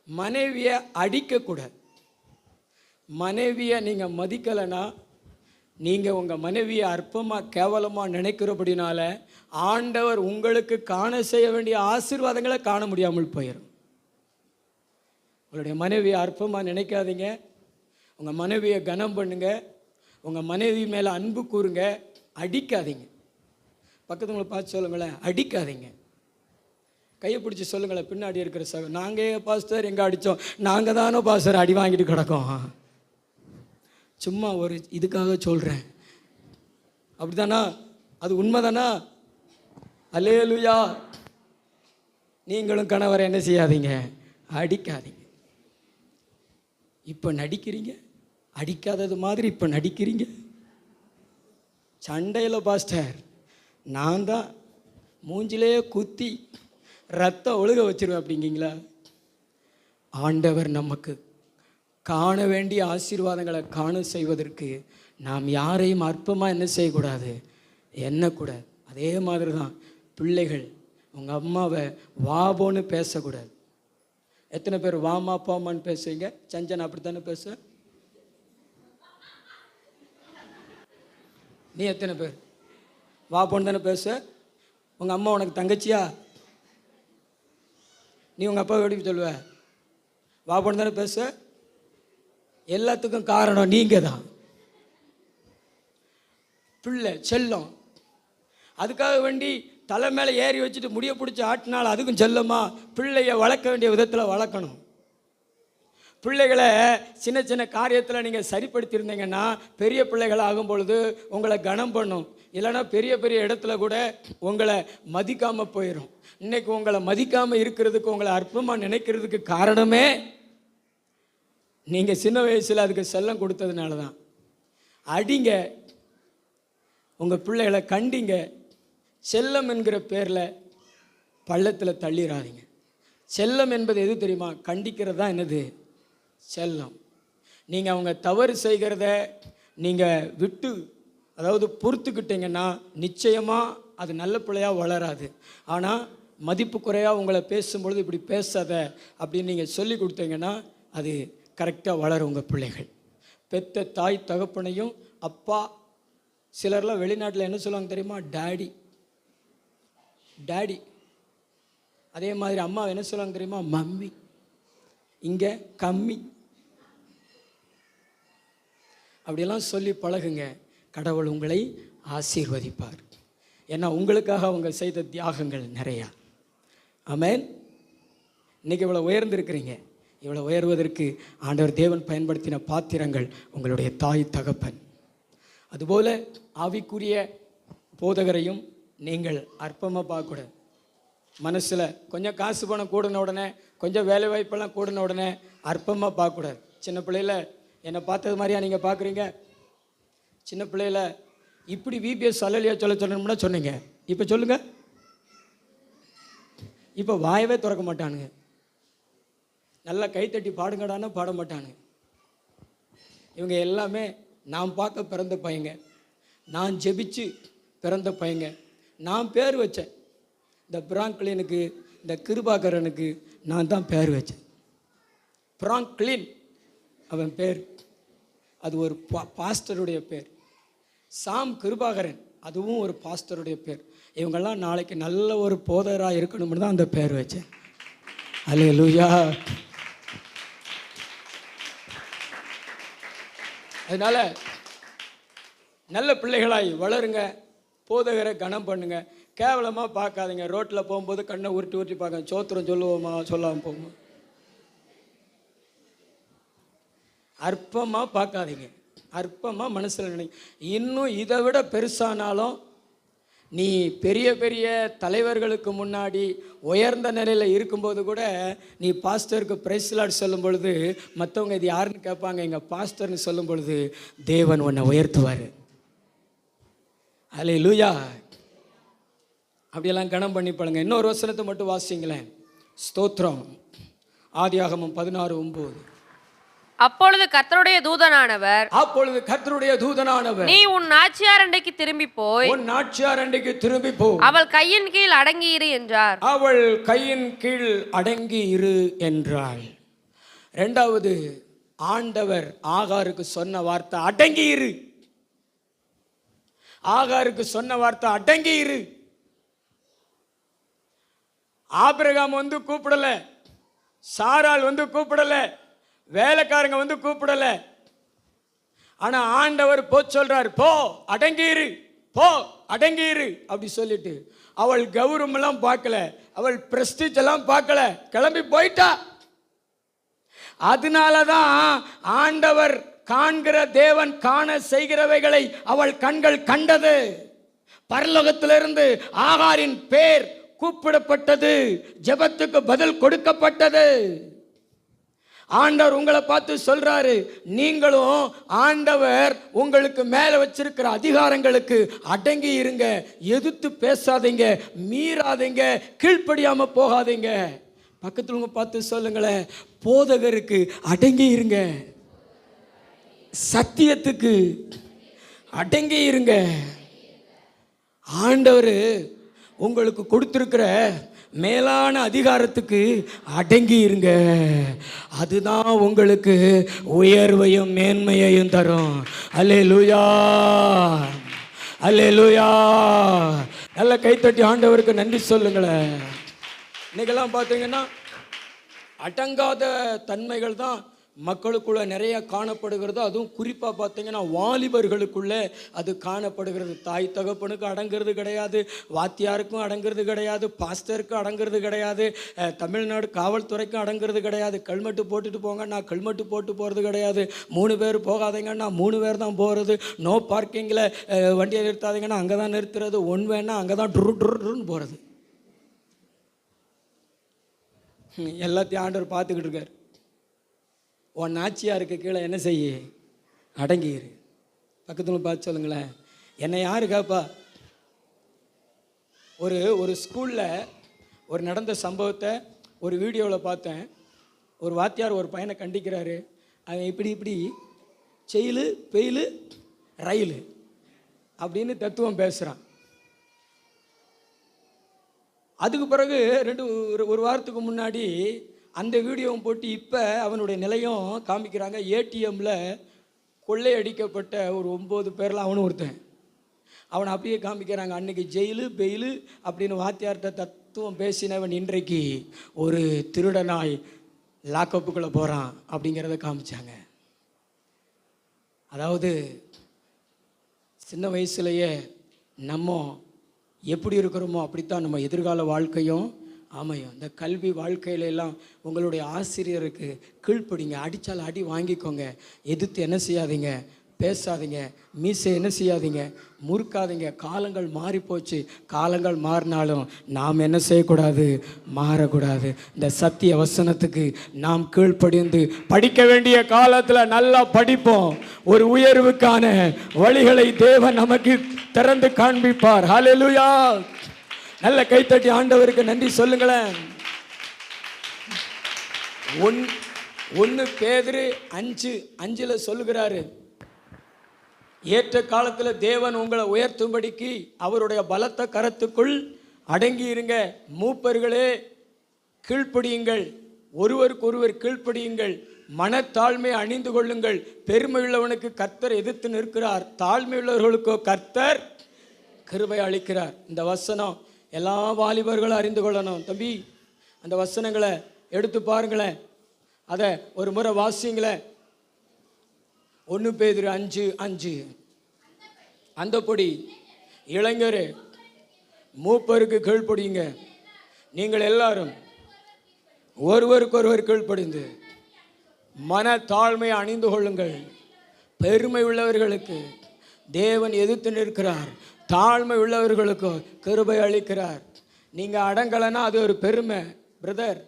மனைவியை அடிக்கக்கூடாது. மனைவியை நீங்கள் மதிக்கலைன்னா நீங்கள் உங்கள் மனைவியை அற்பமாக கேவலமாக நினைக்கிறபடினால ஆண்டவர் உங்களுக்கு காண செய்ய வேண்டிய ஆசீர்வாதங்களை காண முடியாமல் போயிடும். உங்களுடைய மனைவியை அற்பமாக நினைக்காதீங்க. உங்கள் மனைவியை கனம் பண்ணுங்க. உங்கள் மனைவி மேலே அன்பு கூறுங்க. அடிக்காதீங்க. பக்கத்துங்களை பார்த்து சொல்லுங்களேன், அடிக்காதீங்க. கையை பிடிச்சி சொல்லுங்களேன், பின்னாடி இருக்கிற நாங்கள் பாஸ்டர் எங்கே அடித்தோம், நாங்கள் தானே பாஸ்டர் அடி வாங்கிட்டு கிடக்கோம். சும்மா ஒரு இதுக்காக சொல்கிறேன். அப்படிதானா? அது உண்மைதானா? அல்லேலூயா. நீங்களும் கணவரை என்ன செய்யாதீங்க, அடிக்காதீங்க. இப்போ நடிக்கிறீங்க, அடிக்காதது மாதிரி இப்போ நடிக்கிறீங்க. சண்டையில் பாஸ்டர் நான் தான் மூஞ்சிலே குத்தி ரத்தம் ஒழுக வச்சிருவேன் அப்படிங்கிங்களா? ஆண்டவர் நமக்கு காண வேண்டிய ஆசீர்வாதங்களை காண செய்வதற்கு நாம் யாரையும் அற்பமாக என்ன செய்யக்கூடாது, எண்ணக்கூடாது. அதே மாதிரி தான் பிள்ளைகள் உங்கள் அம்மாவை வாபோன்னு பேசக்கூடாது. எத்தனை பேர் வாமா போமான்னு பேசுவீங்க? சஞ்சன் அப்படித்தானே பேச? நீ எத்தனை பேர் வா போன்னு தானே பேச? உங்கள் அம்மா உனக்கு தங்கச்சியா? நீ உங்கள் அப்பாவை எப்படி சொல்லுவ? வா போன்னு தானே பேச? எல்லாத்துக்கும் காரணம் நீங்கள் தான். பிள்ளை செல்லம். அதுக்காக வேண்டி தலை மேலே ஏறி வச்சுட்டு முடிய பிடிச்சி ஆட்டினால் அதுக்கும் செல்லமா? பிள்ளைய வளர்க்க வேண்டிய விதத்தில் வளர்க்கணும். பிள்ளைகளை சின்ன சின்ன காரியத்தில் நீங்கள் சரிப்படுத்தியிருந்தீங்கன்னா பெரிய பிள்ளைகள் ஆகும் பொழுது உங்களை கனம் பண்ணும். இல்லைன்னா பெரிய பெரிய இடத்துல கூட உங்களை மதிக்காமல் போயிடும். இன்னைக்கு உங்களை மதிக்காமல் இருக்கிறதுக்கு, உங்களை அற்பமாக நினைக்கிறதுக்கு காரணமே நீங்கள் சின்ன வயசில் அதுக்கு செல்லம் கொடுத்ததுனால தான். அடிங்க, உங்கள் பிள்ளைகளை கண்டிங்க. செல்லம் என்கிற பேரில் பள்ளத்தில் தள்ளிடாதீங்க. செல்லம் என்பது எது தெரியுமா? கண்டிக்கிறது தான் என்னது? செல்லம். நீங்கள் அவங்க தவறு செய்கிறத நீங்கள் விட்டு, அதாவது பொறுத்துக்கிட்டீங்கன்னா நிச்சயமாக அது நல்ல பிள்ளையாக வளராது. ஆனால் மதிப்பு குறையாக உங்களை பேசும்பொழுது இப்படி பேசாத அப்படின்னு நீங்கள் சொல்லி கொடுத்தீங்கன்னா அது கரெக்டாக வளரும் உங்கள் பிள்ளைகள். பெத்த தாய் தகப்பனையும் அப்பா, சிலர்லாம் வெளிநாட்டில் என்ன சொல்லுவாங்க தெரியுமா? Daddy daddy. அதே மாதிரி அம்மா என்ன சொல்லுவாங்க தெரியுமா? மம்மி. இங்கே கம்மி. அப்படியெல்லாம் சொல்லி பழகுங்க. கடவுள் உங்களை ஆசீர்வதிப்பார். ஏன்னா உங்களுக்காக அவங்க செய்த தியாகங்கள் நிறையா. ஆமென். இன்றைக்கி இவ்வளோ உயர்ந்திருக்கிறீங்க. இவ்வளோ உயர்வதற்கு ஆண்டவர் தேவன் பயன்படுத்தின பாத்திரங்கள் உங்களுடைய தாய் தகப்பன். அதுபோல் ஆவிக்குரிய போதகரையும் நீங்கள் அற்பமாக பார்க்கக்கூடாது. மனசில் கொஞ்சம் காசு பணம் கூடின உடனே, கொஞ்சம் வேலை வாய்ப்பெல்லாம் கூடின உடனே அற்பமாக பார்க்கக்கூடாது. சின்ன பிள்ளையில் என்னை பார்த்தது மாதிரியா நீங்கள் பார்க்குறீங்க? சின்ன பிள்ளையில் இப்படி விபிஎஸ் அல்லலியா சொல்லணும்னா சொன்னீங்க. இப்போ சொல்லுங்கள். இப்போ வாயவே திறக்க மாட்டானுங்க. நல்லா கைத்தட்டி பாடுங்கடானா பாட மாட்டானுங்க. இவங்க எல்லாமே நான் பார்க்க பிறந்த பையங்க, நான் ஜெபிச்சு பிறந்த பையங்க. நான் பேர் வச்சேன். இந்த பிராங்க்லினுக்கு, இந்த கிருபாகரனுக்கு நான் தான் பேர் வச்சேன். பிராங்க்லின் அவன் பேர், அது ஒரு பாஸ்டருடைய பேர். சாம் கிருபாகரன் அதுவும் ஒரு பாஸ்டருடைய பேர். இவங்கெல்லாம் நாளைக்கு நல்ல ஒரு போதகராக இருக்கணும்னு தான் அந்த பேர் வச்சேன். அல்லேலூயா. அதனால் நல்ல பிள்ளைகளாய் வளருங்க. போதகரை கனம் பண்ணுங்க. கேவலமாக பார்க்காதீங்க. ரோட்டில் போகும்போது கண்ணை உருட்டி உருட்டி பார்க்க, சோத்திரம் சொல்லுவோமா சொல்லாமல் போகும். அற்பமாக பார்க்காதீங்க. அற்பமாக மனசில் நினை. இன்னும் இதை விட பெருசானாலும் நீ பெரிய பெரிய தலைவர்களுக்கு முன்னாடி உயர்ந்த நிலையில் இருக்கும்போது கூட நீ பாஸ்டருக்கு பிரைஸ் லார்ட் சொல்லும் பொழுது மற்றவங்க இது யாருன்னு கேட்பாங்க. எங்கள் பாஸ்டர்னு சொல்லும் பொழுது தேவன் உன்னை உயர்த்துவார். அல்லேலூயா. அப்படியெல்லாம் கனம் பண்ணி பழங்க. இன்னொரு வசனத்தை மட்டும் வாசிங்களேன். ஸ்தோத்திரம். ஆதியாகமம் 16:9. அப்பொழுது கர்த்தருடைய தூதனானவர் நீ உன் நாச்சியார் அண்டைக்கு திரும்பி போய் அவள் கையின் கீழ் அடங்கி இரு என்றாள். இரண்டாவது, ஆண்டவர் ஆகாருக்கு சொன்ன வார்த்தை அடங்கி இரு. ஆகாருக்கு சொன்ன வார்த்தை அடங்கி இரு. ஆபிரகாம் கூப்பிடல, சாராள் கூப்பிடல, வேலைக்காரங்க கூப்பிடல. ஆனா ஆண்டவர் போ சொல்றார், போ அடங்கிரு, போ அடங்கிரு அப்படி சொல்லிட்டு அவள் கௌரவம் எல்லாம் பார்க்கல, அவள் பிரஸ்டீஜ் எல்லாம் பார்க்கல, கிளம்பி போயிட்டா. அதனாலதான் ஆண்டவர் காண்கிற தேவன் காண செய்கிறவைகளை அவள் கண்கள் கண்டது. பரலோகத்திலிருந்து ஆகாரின் பேர் கூப்பிடப்பட்டது, ஜெபத்துக்கு பதில் கொடுக்கப்பட்டது. ஆண்டவர் உங்களை பார்த்து சொல்றாரு, நீங்களும் ஆண்டவர் உங்களுக்கு மேல வச்சிருக்கிற அதிகாரங்களுக்கு அடங்கி இருங்க, எதிர்த்து பேசாதீங்க, மீறாதீங்க, கீழ்ப்படியாம போகாதீங்க. பக்கத்துல பார்த்து சொல்லுங்களேன், போதகருக்கு அடங்கி இருங்க, சத்தியத்துக்கு அடங்கி இருங்க. ஆண்டவர் உங்களுக்கு கொடுத்திருக்கிற மேலான அதிகாரத்துக்கு அடங்கி இருங்க. அதுதான் உங்களுக்கு உயர்வையும் மேன்மையையும் தரும். அல்லேலூயா, அல்லேலூயா. நல்ல கைத்தட்டி ஆண்டவருக்கு நன்றி சொல்லுங்களேன். இன்னைக்கெல்லாம் பார்த்தீங்கன்னா அடங்காத தன்மைகள் தான் மக்களுக்குள்ள நிறைய காணப்படுகிறது. அதுவும் குறிப்பாக பார்த்தீங்கன்னா வாலிபர்களுக்குள்ளே அது காணப்படுகிறது. தாய் தகப்பனுக்கு அடங்கிறது கிடையாது, வாத்தியாருக்கும் அடங்கிறது கிடையாது, பாஸ்டருக்கும் அடங்கிறது கிடையாது, தமிழ்நாடு காவல்துறைக்கும் அடங்கிறது கிடையாது. கல்மட்டு போட்டுட்டு போங்க, நான் கல்மட்டு போட்டு போகிறது கிடையாது. 3 பேர் போகாதீங்கன்னா 3 பேர் தான் போகிறது. நோ பார்க்கிங்கில் வண்டியை நிறுத்தாதீங்கன்னா அங்கே தான் நிறுத்துறது. ஒன் வேணா அங்கே தான் ட்ருன்னு போகிறது. எல்லாத்தையும் ஆண்டவர் பார்த்துக்கிட்டு இருக்கார். உன் நாச்சியாருக்கு கீழே என்ன செய்ய, அடங்கிரு. பக்கத்தில் பார்த்து சொல்லுங்களேன், என்னை யாரு காப்பா? ஒரு ஸ்கூலில் ஒரு நடந்த சம்பவத்தை ஒரு வீடியோவில் பார்த்தேன். ஒரு வாத்தியார் ஒரு பையனை கண்டிக்கிறாரு. அவன் இப்படி செயலு பெயிலு ரயிலு அப்படின்னு தத்துவம் பேசுகிறான். அதுக்கு பிறகு ஒரு வாரத்துக்கு முன்னாடி அந்த வீடியோவும் போட்டு இப்போ அவனுடைய நிலையும் காமிக்கிறாங்க. ஏடிஎம்மில் கொள்ளையடிக்கப்பட்ட ஒரு 9 பேரில் அவனும் ஒருத்தன். அவனை அப்படியே காமிக்கிறாங்க. அன்றைக்கி ஜெயிலு பெயிலு அப்படின்னு வாத்தியார்கிட்ட தத்துவம் பேசினவன் இன்றைக்கு ஒரு திருடனாய் லாக்கப்புக்குள்ளே போகிறான் அப்படிங்கிறத காமிச்சாங்க. அதாவது சின்ன வயசுலேயே நம்ம எப்படி இருக்கிறோமோ அப்படித்தான் நம்ம எதிர்கால வாழ்க்கையும் அமையும். இந்த கல்வி வாழ்க்கையில எல்லாம் உங்களுடைய ஆசிரியருக்கு கீழ்ப்படிங்க. அடித்தால் அடி வாங்கிக்கோங்க. எதிர்த்து என்ன செய்யாதீங்க, பேசாதீங்க. மீசை என்ன செய்யாதீங்க, முறுக்காதீங்க. காலங்கள் மாறி போச்சு. காலங்கள் மாறினாலும் நாம் என்ன செய்யக்கூடாது, மாறக்கூடாது. இந்த சத்திய வசனத்துக்கு நாம் கீழ்ப்படிந்து படிக்க வேண்டிய காலத்தில் நல்லா படிப்போம். ஒரு உயர்வுக்கான வழிகளை தேவன் நமக்கு திறந்து காண்பிப்பார். ஹல்லேலூயா. நல்ல கைத்தட்டி ஆண்டவருக்கு நன்றி சொல்லுங்களேன். 1 பேதுரு 5:5 சொல்லுகிறாரு, ஏற்ற காலத்தில் தேவன் உங்களை உயர்த்தும்படிக்கு அவருடைய பலத்த கரத்துக்குள் அடங்கி இருங்க. மூப்பர்களே கீழ்ப்படியுங்கள், ஒருவருக்கொருவர் கீழ்ப்படியுங்கள், மனத்தாழ்மை அணிந்து கொள்ளுங்கள். பெருமை உள்ளவனுக்கு கர்த்தர் எதிர்த்து நிற்கிறார், தாழ்மை உள்ளவர்களுக்கோ கர்த்தர் கிருபை அளிக்கிறார். இந்த வசனம் எல்லா வாலிபர்களும் அறிந்து கொள்ளணும். தம்பி, அந்த வசனங்களை எடுத்து பாருங்களேன், அதை ஒரு முறை வாசிங்களேன். 1 பேதுரு 5:5. அந்தபடி இளைஞரே மூப்பருக்கு கீழ்ப்படியுங்க. நீங்கள் எல்லாரும் ஒருவருக்கொருவர் கீழ்ப்படிந்து மன தாழ்மையை அணிந்து கொள்ளுங்கள். பெருமை உள்ளவர்களுக்கு தேவன் எதிர்த்து நிற்கிறார், தாழ்மை உள்ளவர்களுக்கு கிருபை அளிக்கிறார். நீங்கள் அடங்கலைன்னா அது ஒரு பெருமை. பிரதர்,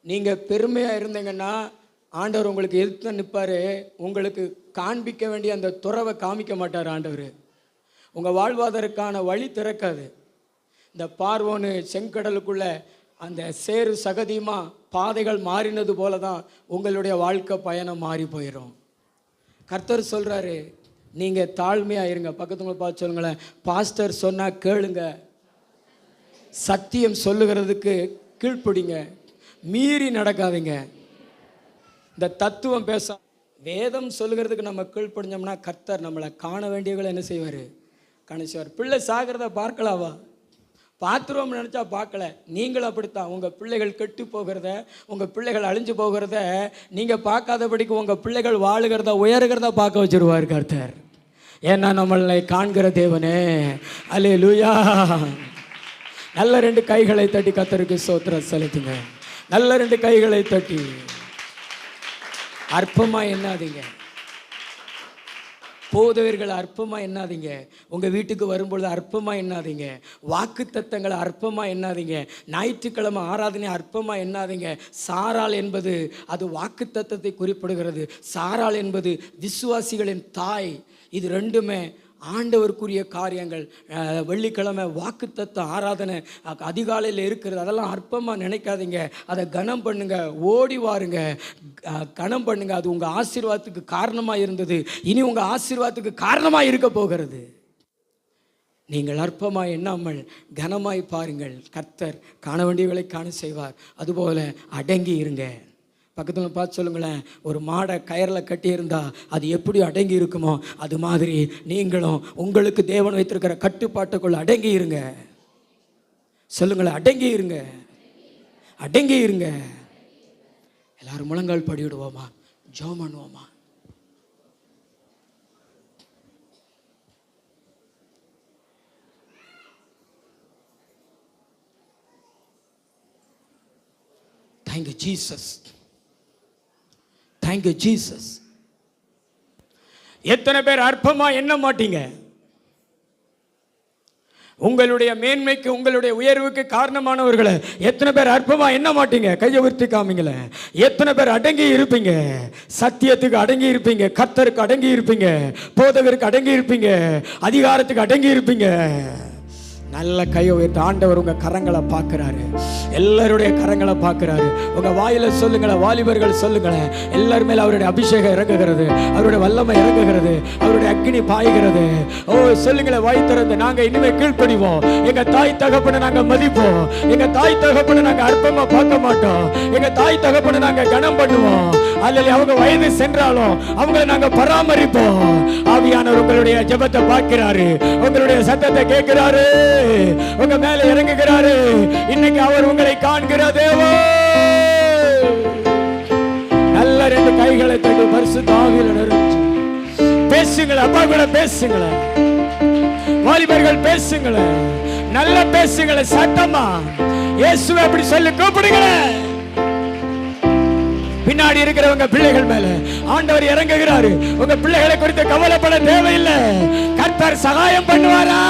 நீங்கள் பெருமையாக இருந்தீங்கன்னா ஆண்டவர் உங்களுக்கு எதிர்த்து நிற்பார். உங்களுக்கு காண்பிக்க வேண்டிய அந்த துறவை காமிக்க மாட்டார் ஆண்டவர். உங்கள் வாழ்வாதாரத்துக்கான வழி திறக்காது. இந்த பார்வோனு செங்கடலுக்குள்ளே அந்த சேறு சகதியுமா பாதைகள் மாறினது போல தான் உங்களுடைய வாழ்க்கை பயணம் மாறி போயிடும். கர்த்தர் சொல்கிறாரு, நீங்கள் தாழ்மையாக இருங்க. பக்கத்துங்களை பார்த்து சொல்லுங்களேன், பாஸ்டர் சொன்னால் கேளுங்க, சத்தியம் சொல்லுகிறதுக்கு கீழ்ப்பிடிங்க, மீறி நடக்காதீங்க. இந்த தத்துவம் பேச வேதம் சொல்லுகிறதுக்கு நம்ம கீழ்ப்படிஞ்சோம்னா கர்த்தர் நம்மளை காண வேண்டியவங்களை என்ன செய்வார்? கணிச்சுவார். பிள்ளை சாகிறத பார்க்கலாவா? பார்த்துருவோம் நினச்சா பார்க்கல. நீங்களும் அப்படித்தான். உங்கள் பிள்ளைகள் கெட்டு போகிறத, உங்கள் பிள்ளைகள் அழிஞ்சு போகிறத நீங்கள் பார்க்காதபடிக்கு உங்கள் பிள்ளைகள் வாழுகிறத உயர்கிறத பார்க்க வச்சுருவார் கர்த்தர். ஏன்னா நம்மளை காண்கிற தேவனே. அல்லேலூயா. நல்ல 2 கைகளை தட்டி கர்த்தருக்கு ஸ்தோத்திரம் செலுத்துங்க. நல்ல 2 கைகளை தட்டி. அற்பமாக எண்ணாதீங்க, போதவர்கள் அற்பமாக எண்ணாதீங்க, உங்கள் வீட்டுக்கு வரும்பொழுது அற்பமாக எண்ணாதீங்க, வாக்கு தத்தங்களை அற்பமாக எண்ணாதீங்க, ஞாயிற்றுக்கிழமை ஆராதனை அற்பமாக எண்ணாதீங்க. சாராள் என்பது அது வாக்கு தத்தத்தை குறிப்பிடுகிறது. சாராள் என்பது விசுவாசிகளின் தாய். இது ரெண்டுமே ஆண்டவருக்குரிய காரியங்கள். வெள்ளிக்கிழமை வாக்குத்தத்த ஆராதனை அதிகாலையில் இருக்கிறது. அதெல்லாம் அற்பமாக நினைக்காதீங்க, அதை கனம் பண்ணுங்க, ஓடி வாருங்க, கனம் பண்ணுங்க. அது உங்கள் ஆசீர்வாதத்துக்கு காரணமாக இருந்தது, இனி உங்கள் ஆசீர்வாதத்துக்கு காரணமாக இருக்க போகிறது. நீங்கள் அற்பமாய் எண்ணாமல் கனமாய் பாருங்கள், கர்த்தர் காண வேண்டியவர்களை காண செய்வார். அதுபோல் அடங்கி இருங்க. பக்கத்தில் பார்த்து சொல்லுங்களேன், ஒரு மாடை கயரில் கட்டியிருந்தா அது எப்படி அடங்கி இருக்குமோ அது மாதிரி நீங்களும் உங்களுக்கு தேவன் வைத்திருக்கிற கட்டுப்பாட்டுக்குள்ள அடங்கி இருங்க. சொல்லுங்களேன், அடங்கி இருங்க, அடங்கி இருங்க. எல்லாரும் முழங்கால் படிவிடுவோமா, ஜெபம் பண்ணுவோமா? Thank you, Jesus. Thank you, Jesus. எத்தனை பேர் அற்பமா எண்ண மாட்டீங்க? உங்களுடைய மேன்மைக்கு, உங்களுடைய உயர்வுக்கு காரணமானவர்களை எத்தனை பேர் அற்பமா எண்ண மாட்டீங்க? கையை உயர்த்தி காமிங்கள. எத்தனை பேர் அடங்கி இருப்பீங்க? சத்தியத்துக்கு அடங்கி இருப்பீங்க, கர்த்தருக்கு அடங்கி இருப்பீங்க, போதகருக்கு அடங்கி இருப்பீங்க, அதிகாரத்துக்கு அடங்கி இருப்பீங்க. நல்ல கையை உயர்த்தி ஆண்டவர் உங்கள் கரங்களை பார்க்குறாரு, எல்லாருடைய கரங்களை பார்க்குறாரு. உங்கள் வாயில சொல்லுங்களேன், வாலிபர்கள் சொல்லுங்களேன், எல்லார் மேலே அவருடைய அபிஷேகம் இறங்குகிறது, அவருடைய வல்லமை இறங்குகிறது, அவருடைய அக்கினி பாய்கிறது. ஓ சொல்லுங்களேன், வாய் திறந்து. நாங்கள் இனிமேல் கீழ்ப்படிவோம், எங்கள் தாய் தகப்பனை நாங்கள் மதிப்போம், எங்கள் தாய் தகப்பனை நாங்கள் அற்பமாக பார்க்க மாட்டோம், எங்கள் தாய் தகப்பனை நாங்கள் கனம் பண்ணுவோம். அல்லது அவங்க வயது சென்றாலும் அவங்களை நாங்கள் பராமரிப்போம். ஆவியானவர் உங்களுடைய ஜெபத்தை பார்க்கிறாரு, உங்களுடைய சத்தத்தை கேட்கிறாரு, உங்க மேல இறங்குகிறாரு. இன்னைக்கு அவர் உங்களை காண்கிற தேவன். நல்ல 2 கைகளை தட்டி பரிசுத்த ஆவியில நிரம்பி பேசுங்களேன். அப்பா கூட பேசுங்களேன், வாலிபர்கள் பேசுங்களேன், நல்ல பேசுங்களேன், சத்தமா இயேசுவை அப்படி சொல்லி கூப்பிடுங்களேன். பின்னாடி இருக்கிறவங்க பிள்ளைகள் மேல ஆண்டவர் இறங்குகிறாரு. உங்க பிள்ளைகளை குறித்து கவலைப்பட தேவையில்லை, கர்த்தர் சகாயம் பண்ணுவாரா?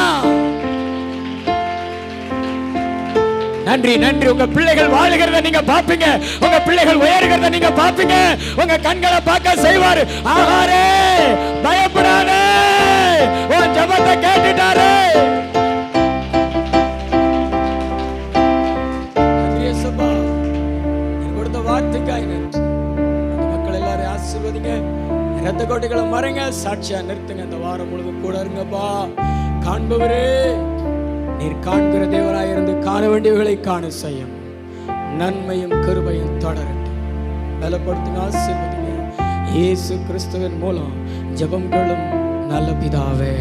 நன்றி, நன்றி. உங்க பிள்ளைகள் வாழுகிறத நீங்க பாப்பீங்க, உங்க பிள்ளைகள் உயர்கிறத நீங்க பாப்பீங்க, உங்க கண்களை பார்க்க செய்வாரு. ஆகாரே பயப்படாதே, உன் ஜெபத்தை கேட்டுட்டாரு. கொடுத்த வார்த்தைக்காய் நன்றி. அந்த மக்கள் எல்லாரும் ஆசீர்வதிங்க, இரத்த கோட்டைகளை மறைங்க, சாட்சியா நிறுத்துங்க. இந்த வாரம் முழுவதும் கூட இருங்கப்பா. காண்பவரே, நீர் காண்கிற தேவராயிருந்து காண வேண்டியவர்களை காண செய்யும். நன்மையும் கிருபையும் தொடரட்டும். பலப்படுத்துங்க, ஆசீர்வதிங்க. இயேசு கிறிஸ்துவின் மூலம் ஜெபங்களும் நல்ல பிதாவே.